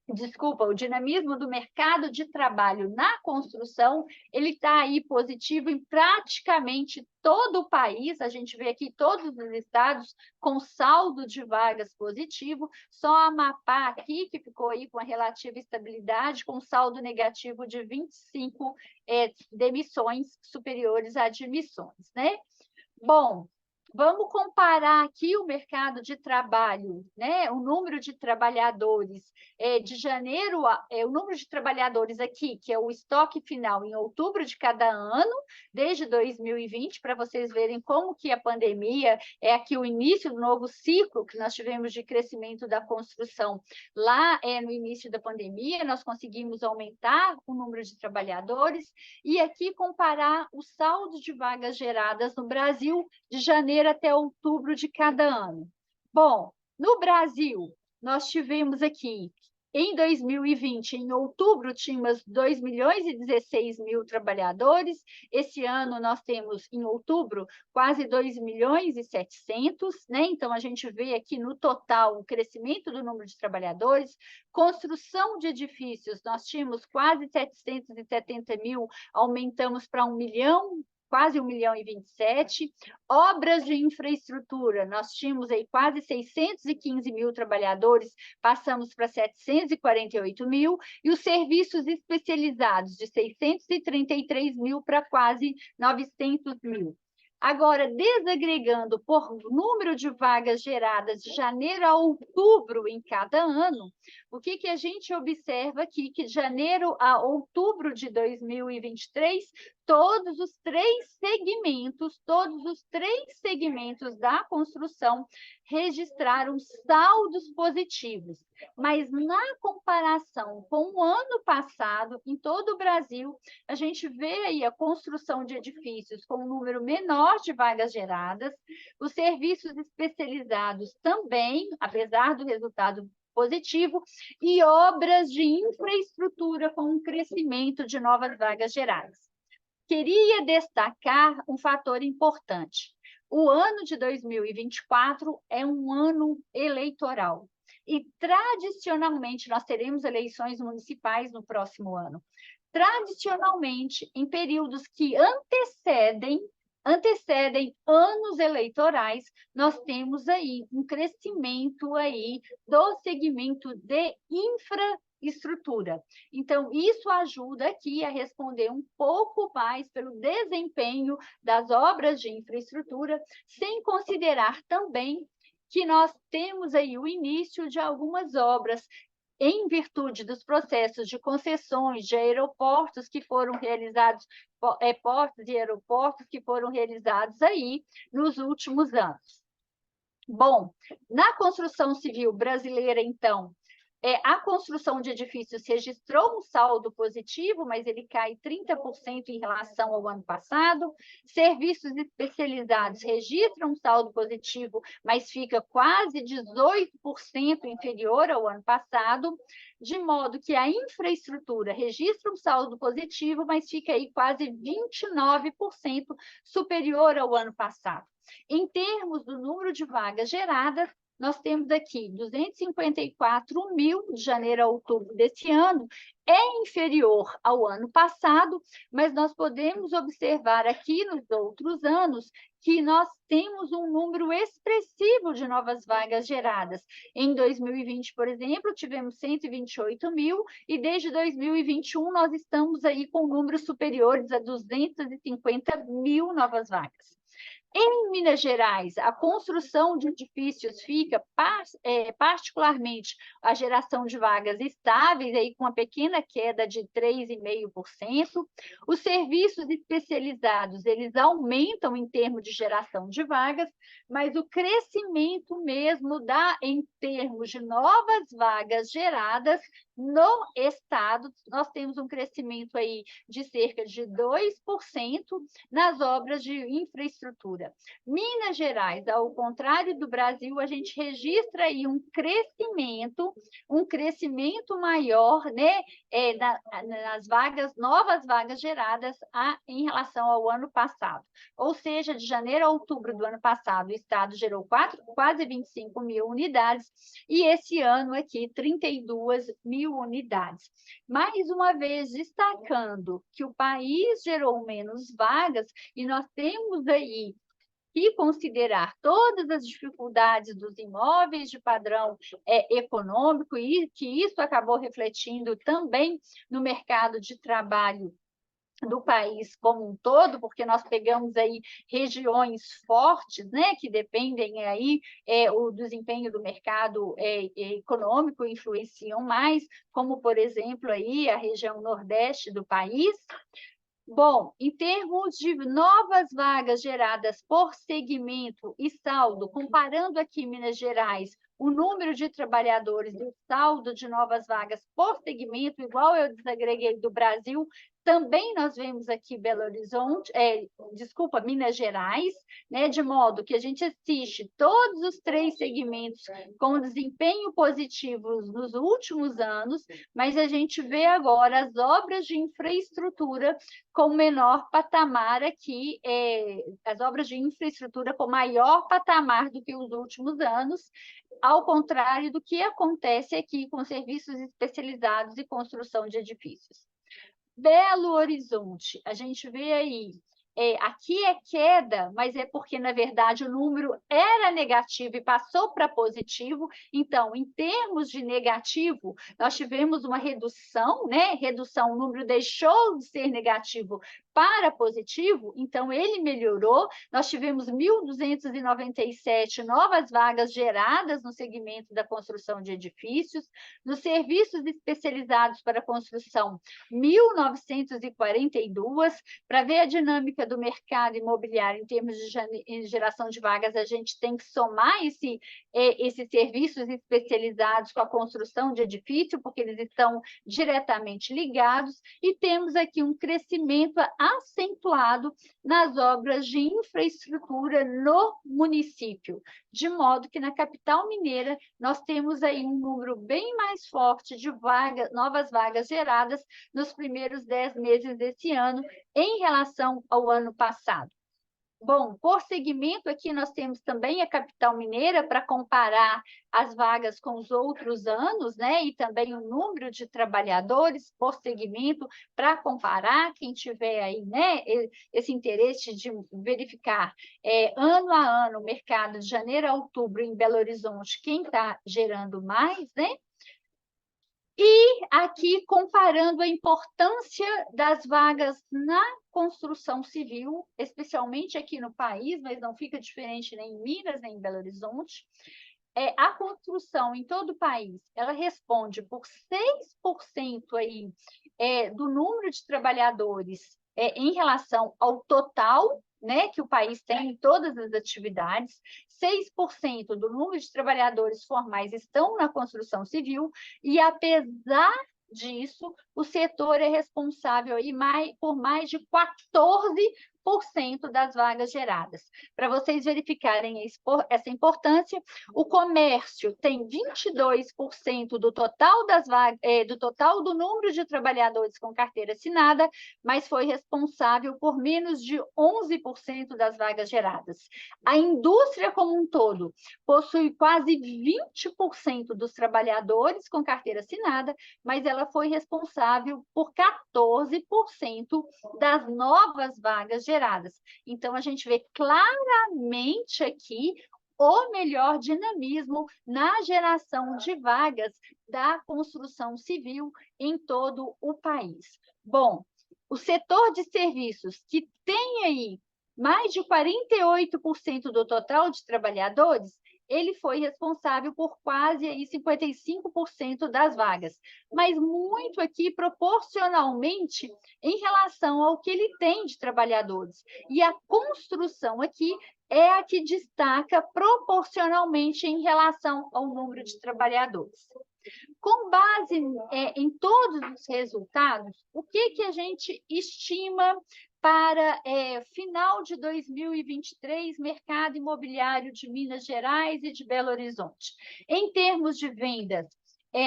o dinamismo do mercado de trabalho na construção, ele está aí positivo em praticamente todo o país. A gente vê aqui todos os estados com saldo de vagas positivo, só a Amapá aqui, que ficou aí com a relativa estabilidade, com saldo negativo de 25 demissões superiores a admissões, né? Bom, vamos comparar aqui o mercado de trabalho, né? O número de trabalhadores de janeiro, o número de trabalhadores aqui, que é o estoque final em outubro de cada ano, desde 2020, para vocês verem como que a pandemia é aqui o início do novo ciclo que nós tivemos de crescimento da construção. Lá, no início da pandemia, nós conseguimos aumentar o número de trabalhadores e aqui comparar o saldo de vagas geradas no Brasil de janeiro até outubro de cada ano. Bom, no Brasil, nós tivemos aqui Em 2020, em outubro, tínhamos 2.016.000 trabalhadores. Esse ano, nós temos, em outubro, quase 2.700.000, né? Então, a gente vê aqui, no total, o crescimento do número de trabalhadores. Construção de edifícios, nós tínhamos quase 770.000, aumentamos para 1 milhão, quase 1.027.000. Obras de infraestrutura, nós tínhamos aí quase 615.000 trabalhadores, passamos para 748.000, e os serviços especializados, de 633.000 para quase 900.000. Agora, desagregando por número de vagas geradas de janeiro a outubro em cada ano, o que a gente observa aqui? Que de janeiro a outubro de 2023, todos os três segmentos da construção registraram saldos positivos. Mas, na comparação com o ano passado, em todo o Brasil, a gente vê aí a construção de edifícios com um número menor de vagas geradas, os serviços especializados também, apesar do resultado positivo, e obras de infraestrutura com um crescimento de novas vagas geradas. Queria destacar um fator importante. O ano de 2024 é um ano eleitoral. E, tradicionalmente, nós teremos eleições municipais no próximo ano. Tradicionalmente, em períodos que antecedem anos eleitorais, nós temos aí um crescimento aí do segmento de infraestrutura. Então, isso ajuda aqui a responder um pouco mais pelo desempenho das obras de infraestrutura, sem considerar também que nós temos aí o início de algumas obras em virtude dos processos de concessões de aeroportos que foram realizados, portos e aeroportos que foram realizados aí nos últimos anos. Bom, na construção civil brasileira, então, a construção de edifícios registrou um saldo positivo, mas ele cai 30% em relação ao ano passado. Serviços especializados registram um saldo positivo, mas fica quase 18% inferior ao ano passado, de modo que a infraestrutura registra um saldo positivo, mas fica aí quase 29% superior ao ano passado. Em termos do número de vagas geradas, nós temos aqui 254.000 de janeiro a outubro desse ano, é inferior ao ano passado, mas nós podemos observar aqui nos outros anos que nós temos um número expressivo de novas vagas geradas. Em 2020, por exemplo, tivemos 128.000, e desde 2021 nós estamos aí com números superiores a 250.000 novas vagas. Em Minas Gerais, a construção de edifícios fica, particularmente, a geração de vagas estáveis, aí com uma pequena queda de 3,5%. Os serviços especializados, eles aumentam em termos de geração de vagas, mas o crescimento mesmo em termos de novas vagas geradas no estado, nós temos um crescimento aí de cerca de 2% nas obras de infraestrutura. Minas Gerais, ao contrário do Brasil, a gente registra aí um crescimento maior, né, nas novas vagas geradas em relação ao ano passado. Ou seja, de janeiro a outubro do ano passado, o estado gerou quase 25.000 unidades, e esse ano aqui, 32.000 unidades. Mais uma vez, destacando que o país gerou menos vagas, e nós temos aí que considerar todas as dificuldades dos imóveis de padrão econômico, e que isso acabou refletindo também no mercado de trabalho do país como um todo, porque nós pegamos aí regiões fortes, né, que dependem aí o desempenho do mercado econômico, influenciam mais, como, por exemplo, aí a região nordeste do país. Bom, em termos de novas vagas geradas por segmento e saldo, comparando aqui Minas Gerais, o número de trabalhadores e o saldo de novas vagas por segmento, igual eu desagreguei do Brasil, também nós vemos aqui Belo Horizonte, Minas Gerais, né, de modo que a gente assiste todos os 3 segmentos com desempenho positivo nos últimos anos, mas a gente vê agora as obras de infraestrutura com menor patamar aqui, as obras de infraestrutura com maior patamar do que os últimos anos, ao contrário do que acontece aqui com serviços especializados e construção de edifícios. Belo Horizonte, a gente vê aí, aqui é queda, mas é porque, na verdade, o número era negativo e passou para positivo. Então, em termos de negativo, nós tivemos uma redução, né? O número deixou de ser negativo para positivo, então ele melhorou. Nós tivemos 1.297 novas vagas geradas no segmento da construção de edifícios, nos serviços especializados para construção, 1.942. Para ver a dinâmica do mercado imobiliário em termos de geração de vagas, a gente tem que somar esses serviços especializados com a construção de edifício, porque eles estão diretamente ligados, e temos aqui um crescimento acentuado nas obras de infraestrutura no município, de modo que na capital mineira nós temos aí um número bem mais forte de novas vagas geradas nos primeiros 10 meses desse ano em relação ao ano passado. Bom, por segmento aqui nós temos também a capital mineira para comparar as vagas com os outros anos, né? E também o número de trabalhadores por segmento para comparar, quem tiver aí, né? Esse interesse de verificar ano a ano o mercado de janeiro a outubro em Belo Horizonte, quem está gerando mais, né? E aqui, comparando a importância das vagas na construção civil, especialmente aqui no país, mas não fica diferente nem em Minas, nem em Belo Horizonte, a construção em todo o país, ela responde por 6% aí, do número de trabalhadores em relação ao total, né, que o país tem em todas as atividades. 6% do número de trabalhadores formais estão na construção civil, e apesar disso, o setor é responsável aí por mais de 14% das vagas geradas. Para vocês verificarem essa importância, o comércio tem 22% do total do total do número de trabalhadores com carteira assinada, mas foi responsável por menos de 11% das vagas geradas. A indústria como um todo possui quase 20% dos trabalhadores com carteira assinada, mas ela foi responsável por 14% das novas vagas geradas. Então, a gente vê claramente aqui o melhor dinamismo na geração de vagas da construção civil em todo o país. Bom, o setor de serviços, que tem aí mais de 48% do total de trabalhadores, ele foi responsável por quase aí 55% das vagas, mas muito aqui proporcionalmente em relação ao que ele tem de trabalhadores. E a construção aqui é a que destaca proporcionalmente em relação ao número de trabalhadores. Com base em todos os resultados, o que a gente estima para final de 2023, mercado imobiliário de Minas Gerais e de Belo Horizonte? Em termos de vendas,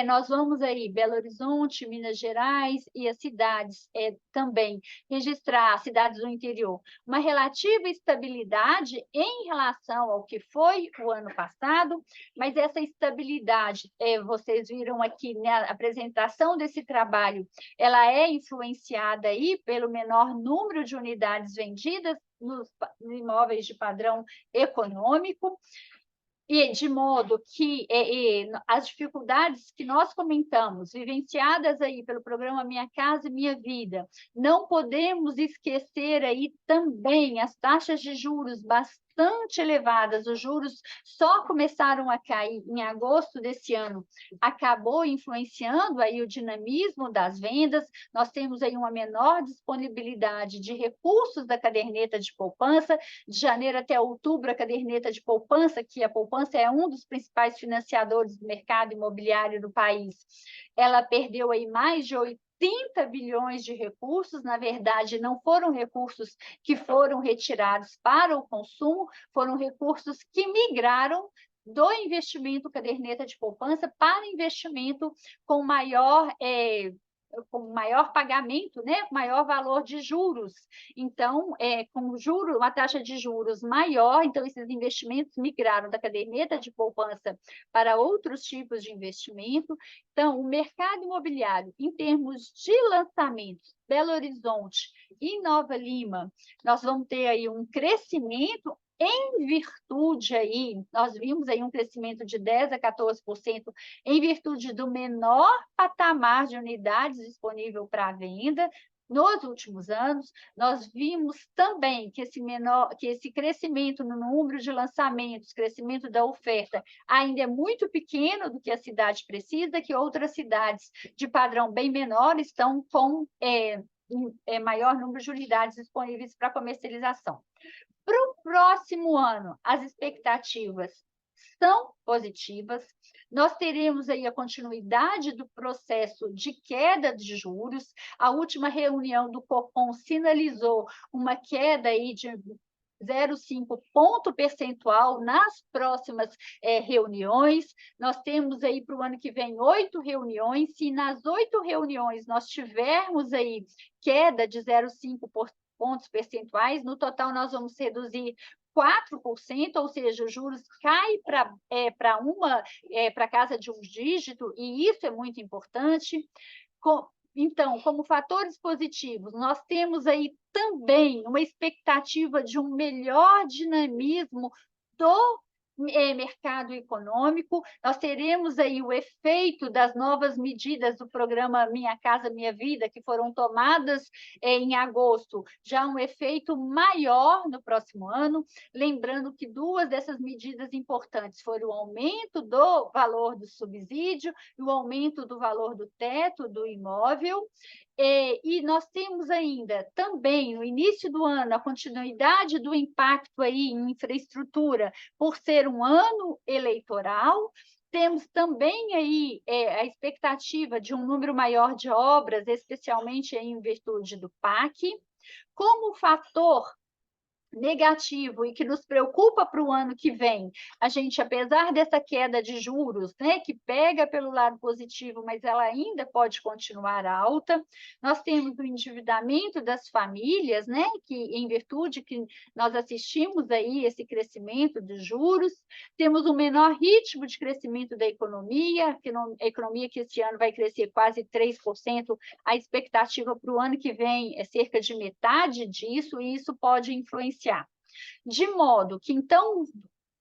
nós vamos aí, Belo Horizonte, Minas Gerais e as cidades também, registrar, cidades do interior, uma relativa estabilidade em relação ao que foi o ano passado, mas essa estabilidade, vocês viram aqui na apresentação desse trabalho, ela é influenciada aí pelo menor número de unidades vendidas nos imóveis de padrão econômico, e de modo que as dificuldades que nós comentamos, vivenciadas aí pelo programa Minha Casa Minha Vida, não podemos esquecer aí também as taxas de juros bastante bastante elevadas, os juros só começaram a cair em agosto desse ano, acabou influenciando aí o dinamismo das vendas. Nós temos aí uma menor disponibilidade de recursos da caderneta de poupança. De janeiro até outubro, a caderneta de poupança, que a poupança é um dos principais financiadores do mercado imobiliário do país, ela perdeu aí mais de 80 bilhões de recursos. Na verdade, não foram recursos que foram retirados para o consumo, foram recursos que migraram do investimento caderneta de poupança para investimento com maior pagamento, né? Maior valor de juros. Então, com juro, uma taxa de juros maior, então esses investimentos migraram da caderneta de poupança para outros tipos de investimento. Então, o mercado imobiliário, em termos de lançamentos, Belo Horizonte e Nova Lima, nós vamos ter aí um crescimento em virtude aí, nós vimos aí um crescimento de 10% a 14% em virtude do menor patamar de unidades disponível para venda. Nos últimos anos, nós vimos também que esse crescimento no número de lançamentos, crescimento da oferta, ainda é muito pequeno do que a cidade precisa, que outras cidades de padrão bem menor estão com maior número de unidades disponíveis para comercialização. Para o próximo ano, as expectativas são positivas. Nós teremos aí a continuidade do processo de queda de juros. A última reunião do Copom sinalizou uma queda aí de 0,5 ponto percentual nas próximas reuniões. Nós temos aí para o ano que vem 8 reuniões. Se nas 8 reuniões nós tivermos aí queda de 0,5 pontos percentuais, no total nós vamos reduzir 4%, ou seja, os juros caem para casa de um dígito, e isso é muito importante. Então, como fatores positivos, nós temos aí também uma expectativa de um melhor dinamismo do mercado econômico. Nós teremos aí o efeito das novas medidas do programa Minha Casa Minha Vida, que foram tomadas em agosto, já um efeito maior no próximo ano. Lembrando que duas dessas medidas importantes foram o aumento do valor do subsídio e o aumento do valor do teto do imóvel. E nós temos ainda também, no início do ano, a continuidade do impacto aí em infraestrutura, por ser um ano eleitoral. Temos também aí a expectativa de um número maior de obras, especialmente em virtude do PAC. Como fator negativo e que nos preocupa para o ano que vem, a gente, apesar dessa queda de juros, né, que pega pelo lado positivo, mas ela ainda pode continuar alta, nós temos o endividamento das famílias, né, que em virtude que nós assistimos aí esse crescimento de juros, temos um menor ritmo de crescimento da economia, a economia que esse ano vai crescer quase 3%, a expectativa para o ano que vem é cerca de metade disso, e isso pode influenciar. De modo que, então,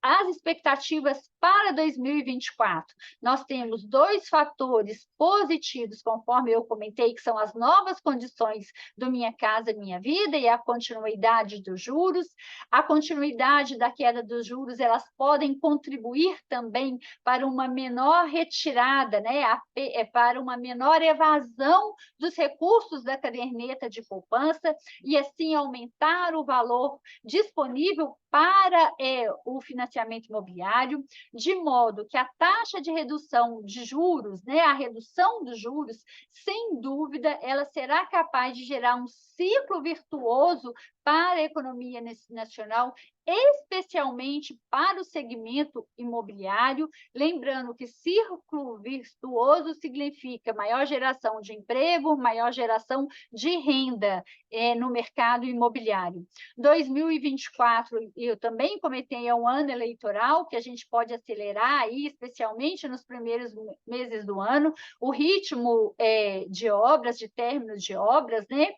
as expectativas para 2024, nós temos dois fatores positivos, conforme eu comentei, que são as novas condições do Minha Casa Minha Vida e a continuidade dos juros. A continuidade da queda dos juros, elas podem contribuir também para uma menor retirada, né, para uma menor evasão dos recursos da caderneta de poupança e, assim, aumentar o valor disponível para o financiamento imobiliário, de modo que a taxa de redução de juros, né, a redução dos juros, sem dúvida, ela será capaz de gerar um ciclo virtuoso para a economia nacional, especialmente para o segmento imobiliário, lembrando que ciclo virtuoso significa maior geração de emprego, maior geração de renda no mercado imobiliário. 2024, eu também comentei, é um ano eleitoral que a gente pode acelerar aí, especialmente nos primeiros meses do ano, o ritmo de obras, de términos de obras, né?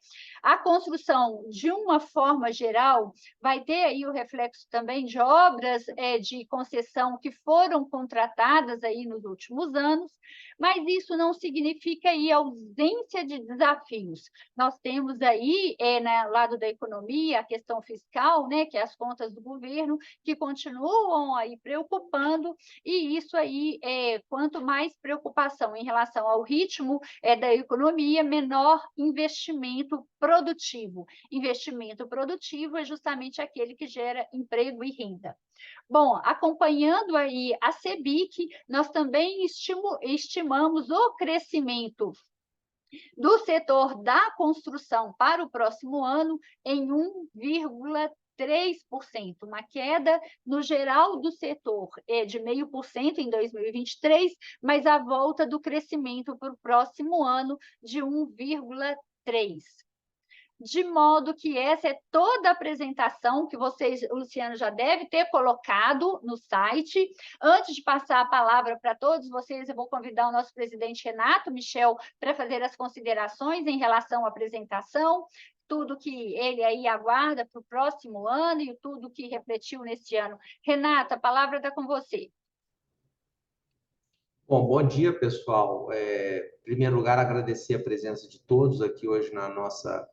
A construção, de uma forma geral, vai ter aí o reflexo reflexo também de obras de concessão que foram contratadas aí nos últimos anos, mas isso não significa aí ausência de desafios. Nós temos aí, no lado da economia, a questão fiscal, né, que é as contas do governo, que continuam aí preocupando, e isso aí, quanto mais preocupação em relação ao ritmo da economia, menor investimento produtivo. Investimento produtivo é justamente aquele que gera emprego e renda. Bom, acompanhando aí a Cebic, nós também estimamos o crescimento do setor da construção para o próximo ano em 1,3%, uma queda no geral do setor de 0,5% em 2023, mas a volta do crescimento para o próximo ano de 1,3%. De modo que essa é toda a apresentação que vocês, Luciano, já deve ter colocado no site. Antes de passar a palavra para todos vocês, eu vou convidar o nosso presidente Renato Michel para fazer as considerações em relação à apresentação, tudo que ele aí aguarda para o próximo ano e tudo que refletiu neste ano. Renato, a palavra está com você. Bom dia, pessoal. Em primeiro lugar, agradecer a presença de todos aqui hoje na nossa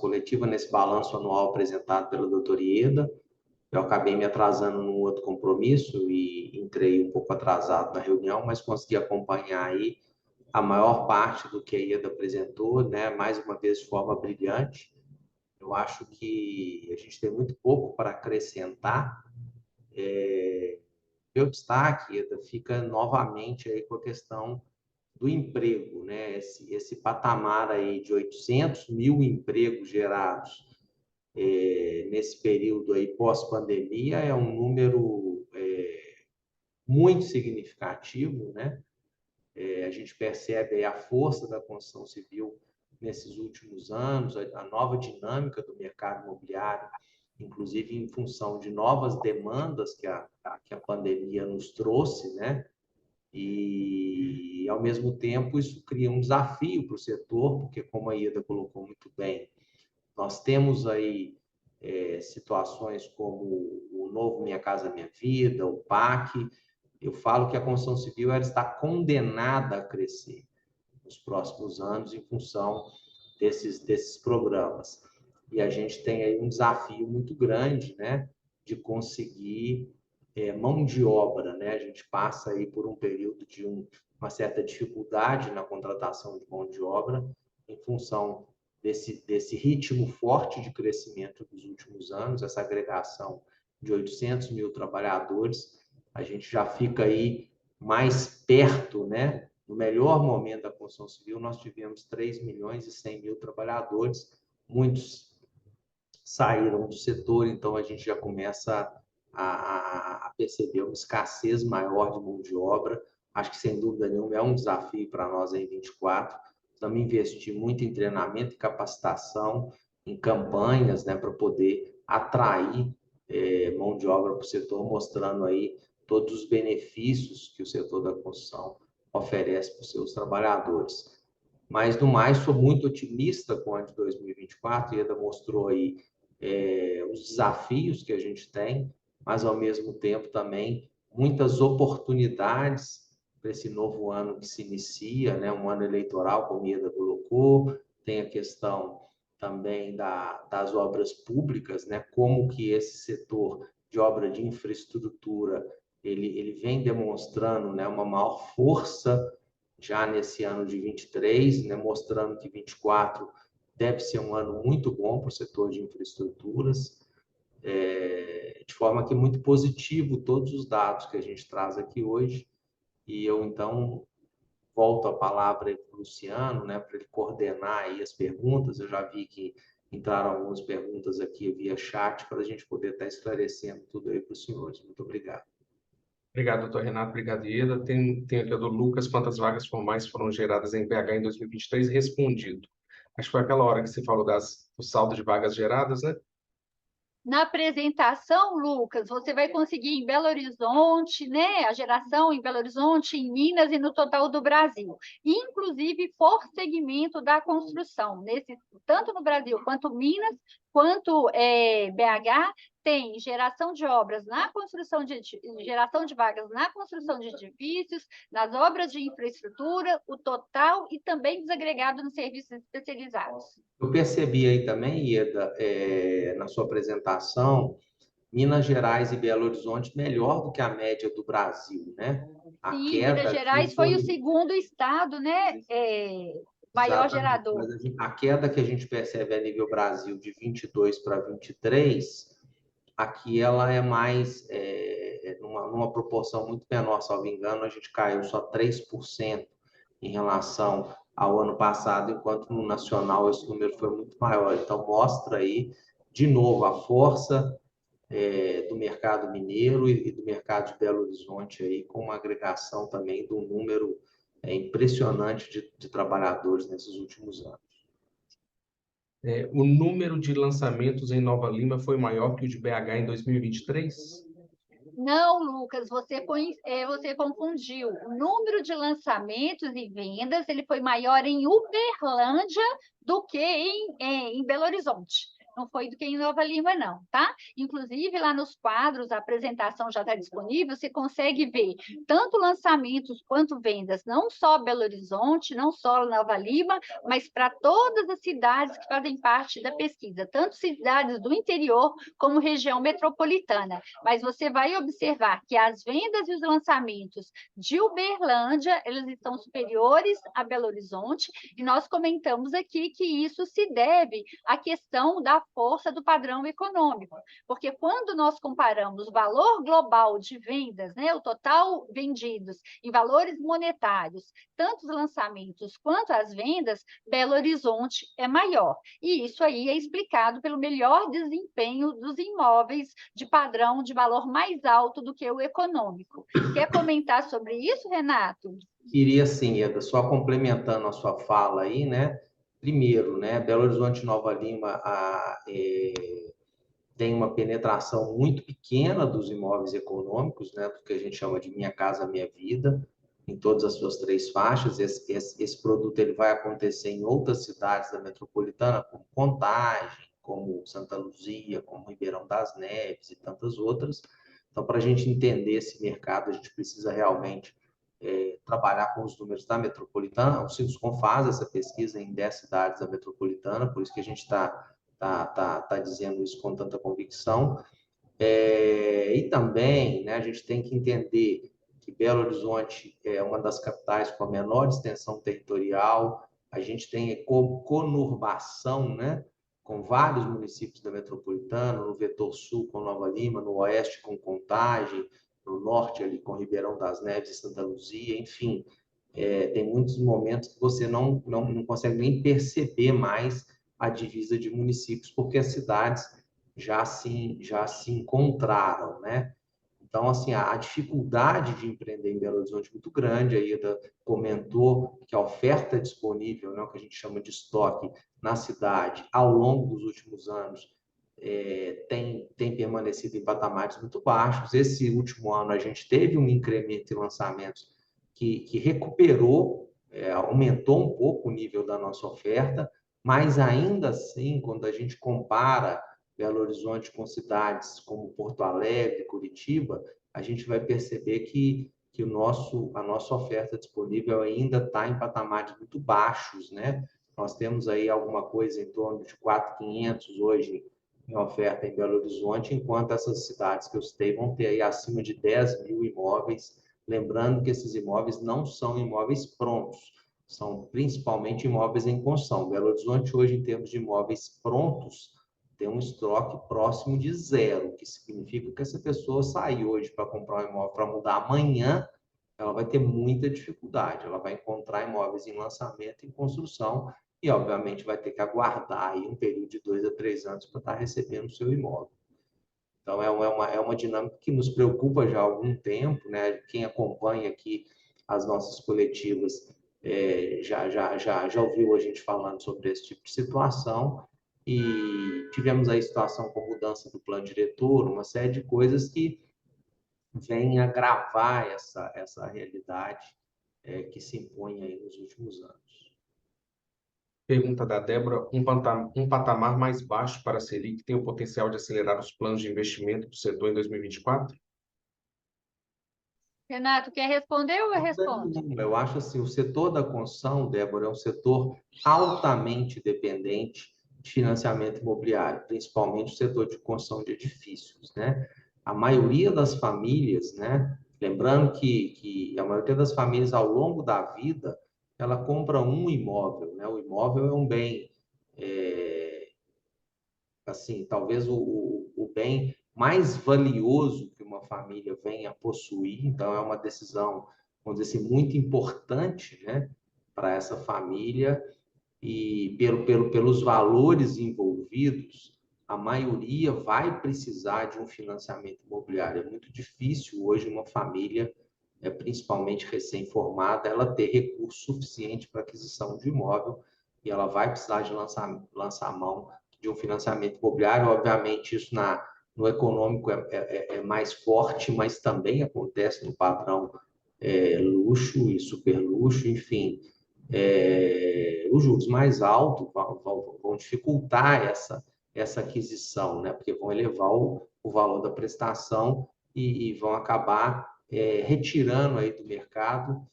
coletiva, nesse balanço anual apresentado pela doutora Ieda. Eu acabei me atrasando num outro compromisso e entrei um pouco atrasado na reunião, mas consegui acompanhar aí a maior parte do que a Ieda apresentou, né? Mais uma vez de forma brilhante. Eu acho que a gente tem muito pouco para acrescentar. Meu destaque, Ieda, fica novamente aí com a questão do emprego, né? Esse patamar aí de 800 mil empregos gerados nesse período aí pós-pandemia é um número muito significativo, né? A gente percebe aí a força da construção civil nesses últimos anos, a nova dinâmica do mercado imobiliário, inclusive em função de novas demandas que a pandemia nos trouxe, né? E, ao mesmo tempo, isso cria um desafio para o setor, porque, como a Ieda colocou muito bem, nós temos aí situações como o novo Minha Casa Minha Vida, o PAC. Eu falo que a construção civil ela está condenada a crescer nos próximos anos em função desses programas. E a gente tem aí um desafio muito grande, né, de conseguir mão de obra, né? A gente passa aí por um período de uma certa dificuldade na contratação de mão de obra em função desse ritmo forte de crescimento dos últimos anos, essa agregação de 800 mil trabalhadores. A gente já fica aí mais perto, né? No melhor momento da construção civil, nós tivemos 3 milhões e 100 mil trabalhadores, muitos saíram do setor, então a gente já começa a perceber uma escassez maior de mão de obra. Acho que, sem dúvida nenhuma, é um desafio para nós em 24. Estamos investindo muito em treinamento e capacitação, em campanhas, né, para poder atrair mão de obra para o setor, mostrando aí todos os benefícios que o setor da construção oferece para os seus trabalhadores. Mas, no mais, sou muito otimista com o ano de 2024, e Ieda mostrou aí os desafios que a gente tem, mas, ao mesmo tempo, também muitas oportunidades para esse novo ano que se inicia, né? Um ano eleitoral, como a Ieda colocou, tem a questão também das obras públicas, né? Como que esse setor de obra de infraestrutura ele vem demonstrando, né, uma maior força já nesse ano de 23, né, mostrando que 24 deve ser um ano muito bom para o setor de infraestruturas, de forma que é muito positivo todos os dados que a gente traz aqui hoje. E eu, então, volto a palavra para o Luciano, né, para ele coordenar aí as perguntas. Eu já vi que entraram algumas perguntas aqui via chat para a gente poder estar esclarecendo tudo aí para os senhores. Muito obrigado. Obrigado, doutor Renato. Obrigado, Ieda. Tem aqui a do Lucas. Quantas vagas formais foram geradas em BH em 2023? Respondido. Acho que foi aquela hora que você falou do saldo de vagas geradas, né? Na apresentação, Lucas, você vai conseguir em Belo Horizonte, né? A geração em Belo Horizonte, em Minas e no total do Brasil. Inclusive por segmento da construção, tanto no Brasil quanto Minas, quanto BH tem geração de obras na construção geração de vagas na construção de edifícios, nas obras de infraestrutura, o total e também desagregado nos serviços especializados. Eu percebi aí também, Ieda, na sua apresentação, Minas Gerais e Belo Horizonte melhor do que a média do Brasil, né? A Sim, queda Minas aqui Gerais foi o foi segundo estado, né? Maior exatamente, gerador. mas a queda que a gente percebe a nível Brasil de 22 para 23, aqui ela é mais numa proporção muito menor, salvo engano, a gente caiu só 3% em relação ao ano passado, enquanto no nacional esse número foi muito maior. Então, mostra aí, de novo, a força do mercado mineiro e do mercado de Belo Horizonte, aí, com uma agregação também do número impressionante de trabalhadores nesses últimos anos. O número de lançamentos em Nova Lima foi maior que o de BH em 2023? Não, Lucas, você confundiu. O número de lançamentos e vendas ele foi maior em Uberlândia do que em Belo Horizonte. Não foi do que em Nova Lima, não, tá? Inclusive, lá nos quadros, a apresentação já está disponível, você consegue ver tanto lançamentos quanto vendas, não só Belo Horizonte, não só Nova Lima, mas para todas as cidades que fazem parte da pesquisa, tanto cidades do interior como região metropolitana. Mas você vai observar que as vendas e os lançamentos de Uberlândia, eles estão superiores a Belo Horizonte, e nós comentamos aqui que isso se deve à questão da força do padrão econômico, porque quando nós comparamos o valor global de vendas, né, o total vendidos em valores monetários, tanto os lançamentos quanto as vendas, Belo Horizonte é maior. E isso aí é explicado pelo melhor desempenho dos imóveis de padrão de valor mais alto do que o econômico. Quer comentar sobre isso, Renato? Queria, sim, Ieda, só complementando a sua fala aí, né? Primeiro, né, Belo Horizonte e Nova Lima tem uma penetração muito pequena dos imóveis econômicos, né, do que a gente chama de Minha Casa Minha Vida, em todas as suas três faixas. Esse produto ele vai acontecer em outras cidades da metropolitana, como Contagem, como Santa Luzia, como Ribeirão das Neves e tantas outras. Então, para a gente entender esse mercado, a gente precisa realmente trabalhar com os números da metropolitana. O Sinduscom faz essa pesquisa em 10 cidades da metropolitana, por isso que a gente está dizendo isso com tanta convicção. E também, né, a gente tem que entender que Belo Horizonte é uma das capitais com a menor extensão territorial, a gente tem conurbação, né, com vários municípios da metropolitana, no vetor sul com Nova Lima, no oeste com Contagem, no norte ali com Ribeirão das Neves e Santa Luzia, enfim, tem muitos momentos que você não consegue nem perceber mais a divisa de municípios, porque as cidades já se encontraram, né? Então, assim, a dificuldade de empreender em Belo Horizonte é muito grande. A Ida comentou que a oferta disponível, né, o que a gente chama de estoque na cidade, ao longo dos últimos anos, tem permanecido em patamares muito baixos. Esse último ano, a gente teve um incremento em lançamentos que recuperou, aumentou um pouco o nível da nossa oferta, mas ainda assim, quando a gente compara Belo Horizonte com cidades como Porto Alegre, Curitiba, a gente vai perceber que a nossa oferta disponível ainda está em patamares muito baixos, né? Nós temos aí alguma coisa em torno de 4.500 hoje em oferta em Belo Horizonte, enquanto essas cidades que eu citei vão ter aí acima de 10 mil imóveis. Lembrando que esses imóveis não são imóveis prontos, são principalmente imóveis em construção. Belo Horizonte hoje, em termos de imóveis prontos, tem um estoque próximo de zero, o que significa que essa pessoa sair hoje para comprar um imóvel para mudar amanhã, ela vai ter muita dificuldade. Ela vai encontrar imóveis em lançamento, em construção, e obviamente vai ter que aguardar aí um período de 2 a 3 anos para estar recebendo o seu imóvel. Então, é uma dinâmica que nos preocupa já há algum tempo, né? Quem acompanha aqui as nossas coletivas já ouviu a gente falando sobre esse tipo de situação, e tivemos aí situação com mudança do plano diretor, uma série de coisas que vêm agravar essa realidade que se impõe aí nos últimos anos. Pergunta da Débora: um patamar mais baixo para a Selic tem o potencial de acelerar os planos de investimento do setor em 2024? Renato, quer responder ou eu Dúvida respondo? nenhuma. Eu acho assim, o setor da construção, Débora, é um setor altamente dependente de financiamento imobiliário, principalmente o setor de construção de edifícios, né? A maioria das famílias, né? Lembrando que a maioria das famílias, ao longo da vida, ela compra um imóvel, né? O imóvel é um bem, é, assim, talvez o bem mais valioso que uma família venha a possuir. Então, é uma decisão, vamos dizer assim, muito importante, né, para essa família. E pelos valores envolvidos, a maioria vai precisar de um financiamento imobiliário. É muito difícil hoje uma família, principalmente recém-formada, ela ter recurso suficiente para aquisição de imóvel, e ela vai precisar de lançar mão de um financiamento imobiliário. Obviamente, isso no econômico é mais forte, mas também acontece no padrão luxo e super luxo, enfim. Os juros mais altos vão dificultar essa aquisição, né? Porque vão elevar o valor da prestação e vão acabar retirando aí do mercado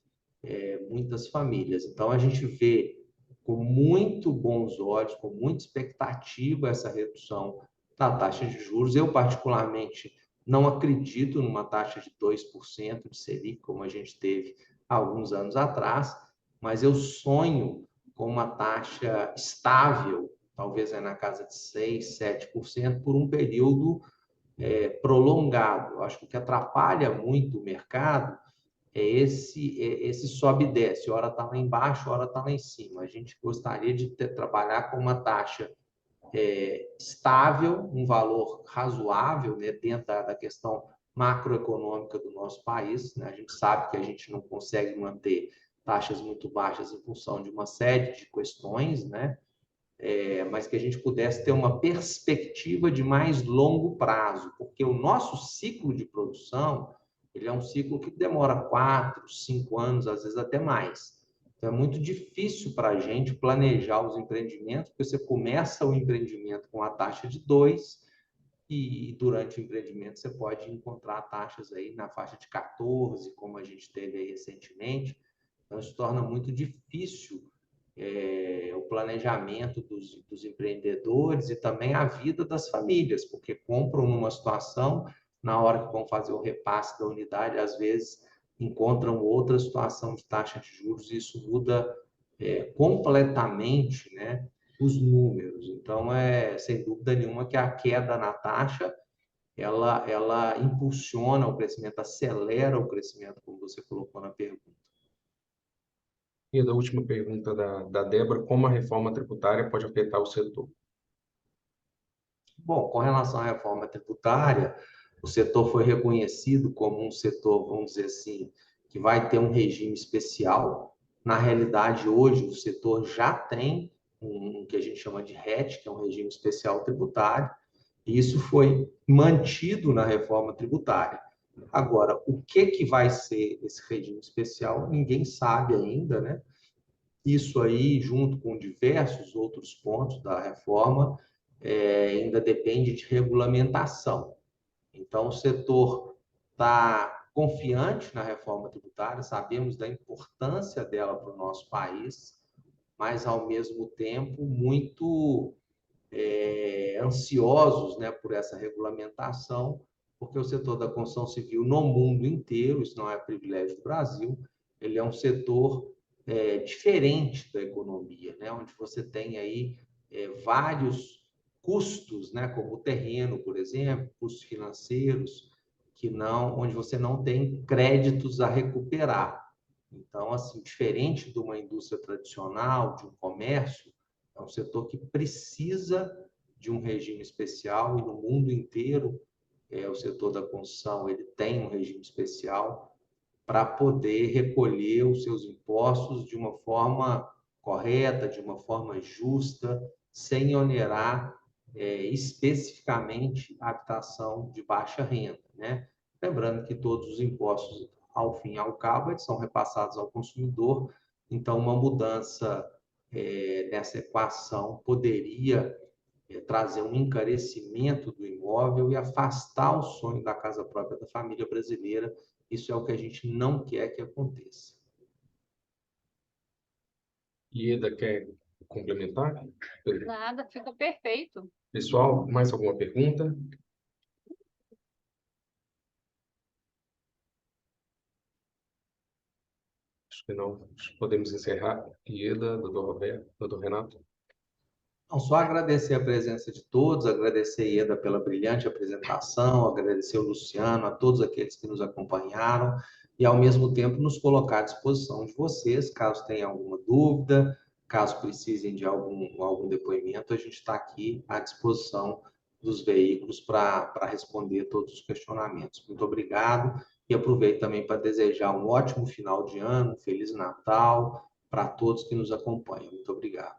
muitas famílias. Então, a gente vê com muito bons olhos, com muita expectativa, essa redução da taxa de juros. Eu, particularmente, não acredito numa taxa de 2% de Selic, como a gente teve há alguns anos atrás, mas eu sonho com uma taxa estável, talvez na casa de 6%, 7%, por um período prolongado. Eu acho que o que atrapalha muito o mercado esse sobe e desce, hora está lá embaixo, hora está lá em cima. A gente gostaria de trabalhar com uma taxa estável, um valor razoável, né, dentro da questão macroeconômica do nosso país, né? A gente sabe que a gente não consegue manter taxas muito baixas em função de uma série de questões, né? Mas que a gente pudesse ter uma perspectiva de mais longo prazo, porque o nosso ciclo de produção, ele é um ciclo que demora 4, 5 anos, às vezes até mais. Então, é muito difícil para a gente planejar os empreendimentos, porque você começa o empreendimento com a taxa de 2 e durante o empreendimento você pode encontrar taxas aí na faixa de 14, como a gente teve aí recentemente. Então, isso torna muito difícil o planejamento dos empreendedores e também a vida das famílias, porque compram numa situação, na hora que vão fazer o repasse da unidade, às vezes encontram outra situação de taxa de juros, e isso muda completamente, né, os números. Então, sem dúvida nenhuma que a queda na taxa ela impulsiona o crescimento, acelera o crescimento, como você colocou na pergunta. E a última pergunta da Débora: como a reforma tributária pode afetar o setor? Bom, com relação à reforma tributária, o setor foi reconhecido como um setor, vamos dizer assim, que vai ter um regime especial. Na realidade, hoje, o setor já tem um que a gente chama de RET, que é um regime especial tributário, e isso foi mantido na reforma tributária. Agora, o que vai ser esse regime especial, ninguém sabe ainda, né? Isso aí, junto com diversos outros pontos da reforma, ainda depende de regulamentação. Então, o setor está confiante na reforma tributária, sabemos da importância dela para o nosso país, mas, ao mesmo tempo, muito ansiosos, né, por essa regulamentação, porque o setor da construção civil no mundo inteiro, isso não é privilégio do Brasil, ele é um setor diferente da economia, né, onde você tem aí vários custos, né, como o terreno, por exemplo, custos financeiros, onde você não tem créditos a recuperar. Então, assim, diferente de uma indústria tradicional, de um comércio, é um setor que precisa de um regime especial, e no mundo inteiro o setor da construção ele tem um regime especial para poder recolher os seus impostos de uma forma correta, de uma forma justa, sem onerar especificamente a habitação de baixa renda, né? Lembrando que todos os impostos, ao fim e ao cabo, eles são repassados ao consumidor. Então, uma mudança nessa equação poderia trazer um encarecimento do imóvel e afastar o sonho da casa própria da família brasileira. Isso é o que a gente não quer que aconteça. Ieda quer complementar? Nada, fica perfeito. Pessoal, mais alguma pergunta? Acho que não. Acho que podemos encerrar. Ieda, doutor Roberto, doutor Renato. Não, só agradecer a presença de todos, agradecer a Ieda pela brilhante apresentação, agradecer o Luciano, a todos aqueles que nos acompanharam e, ao mesmo tempo, nos colocar à disposição de vocês, caso tenham alguma dúvida, caso precisem de algum depoimento, a gente está aqui à disposição dos veículos para responder todos os questionamentos. Muito obrigado e aproveito também para desejar um ótimo final de ano, um Feliz Natal para todos que nos acompanham. Muito obrigado.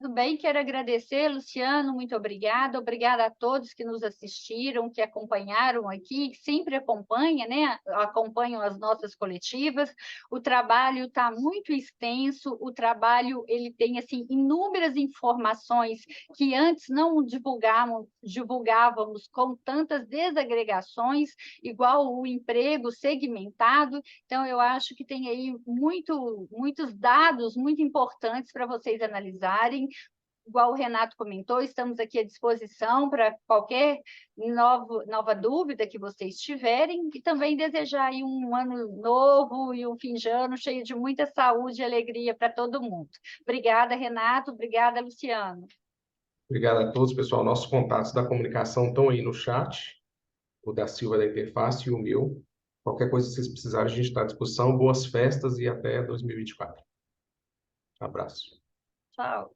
Tudo bem, quero agradecer, Luciano, muito obrigada. Obrigada a todos que nos assistiram, que acompanharam aqui, que sempre acompanham, né? Acompanham as nossas coletivas. O trabalho está muito extenso, o trabalho ele tem assim inúmeras informações que antes não divulgávamos com tantas desagregações, igual o emprego segmentado. Então, eu acho que tem aí muitos dados muito importantes para vocês analisarem. Igual o Renato comentou, estamos aqui à disposição para qualquer nova dúvida que vocês tiverem e também desejar aí um ano novo e um fim de ano cheio de muita saúde e alegria para todo mundo. Obrigada, Renato. Obrigada, Luciano. Obrigado a todos, pessoal. Nossos contatos da comunicação estão aí no chat. O da Silva da Interface e o meu. Qualquer coisa que vocês precisarem, a gente está à disposição. Boas festas e até 2024. Abraço. Tchau.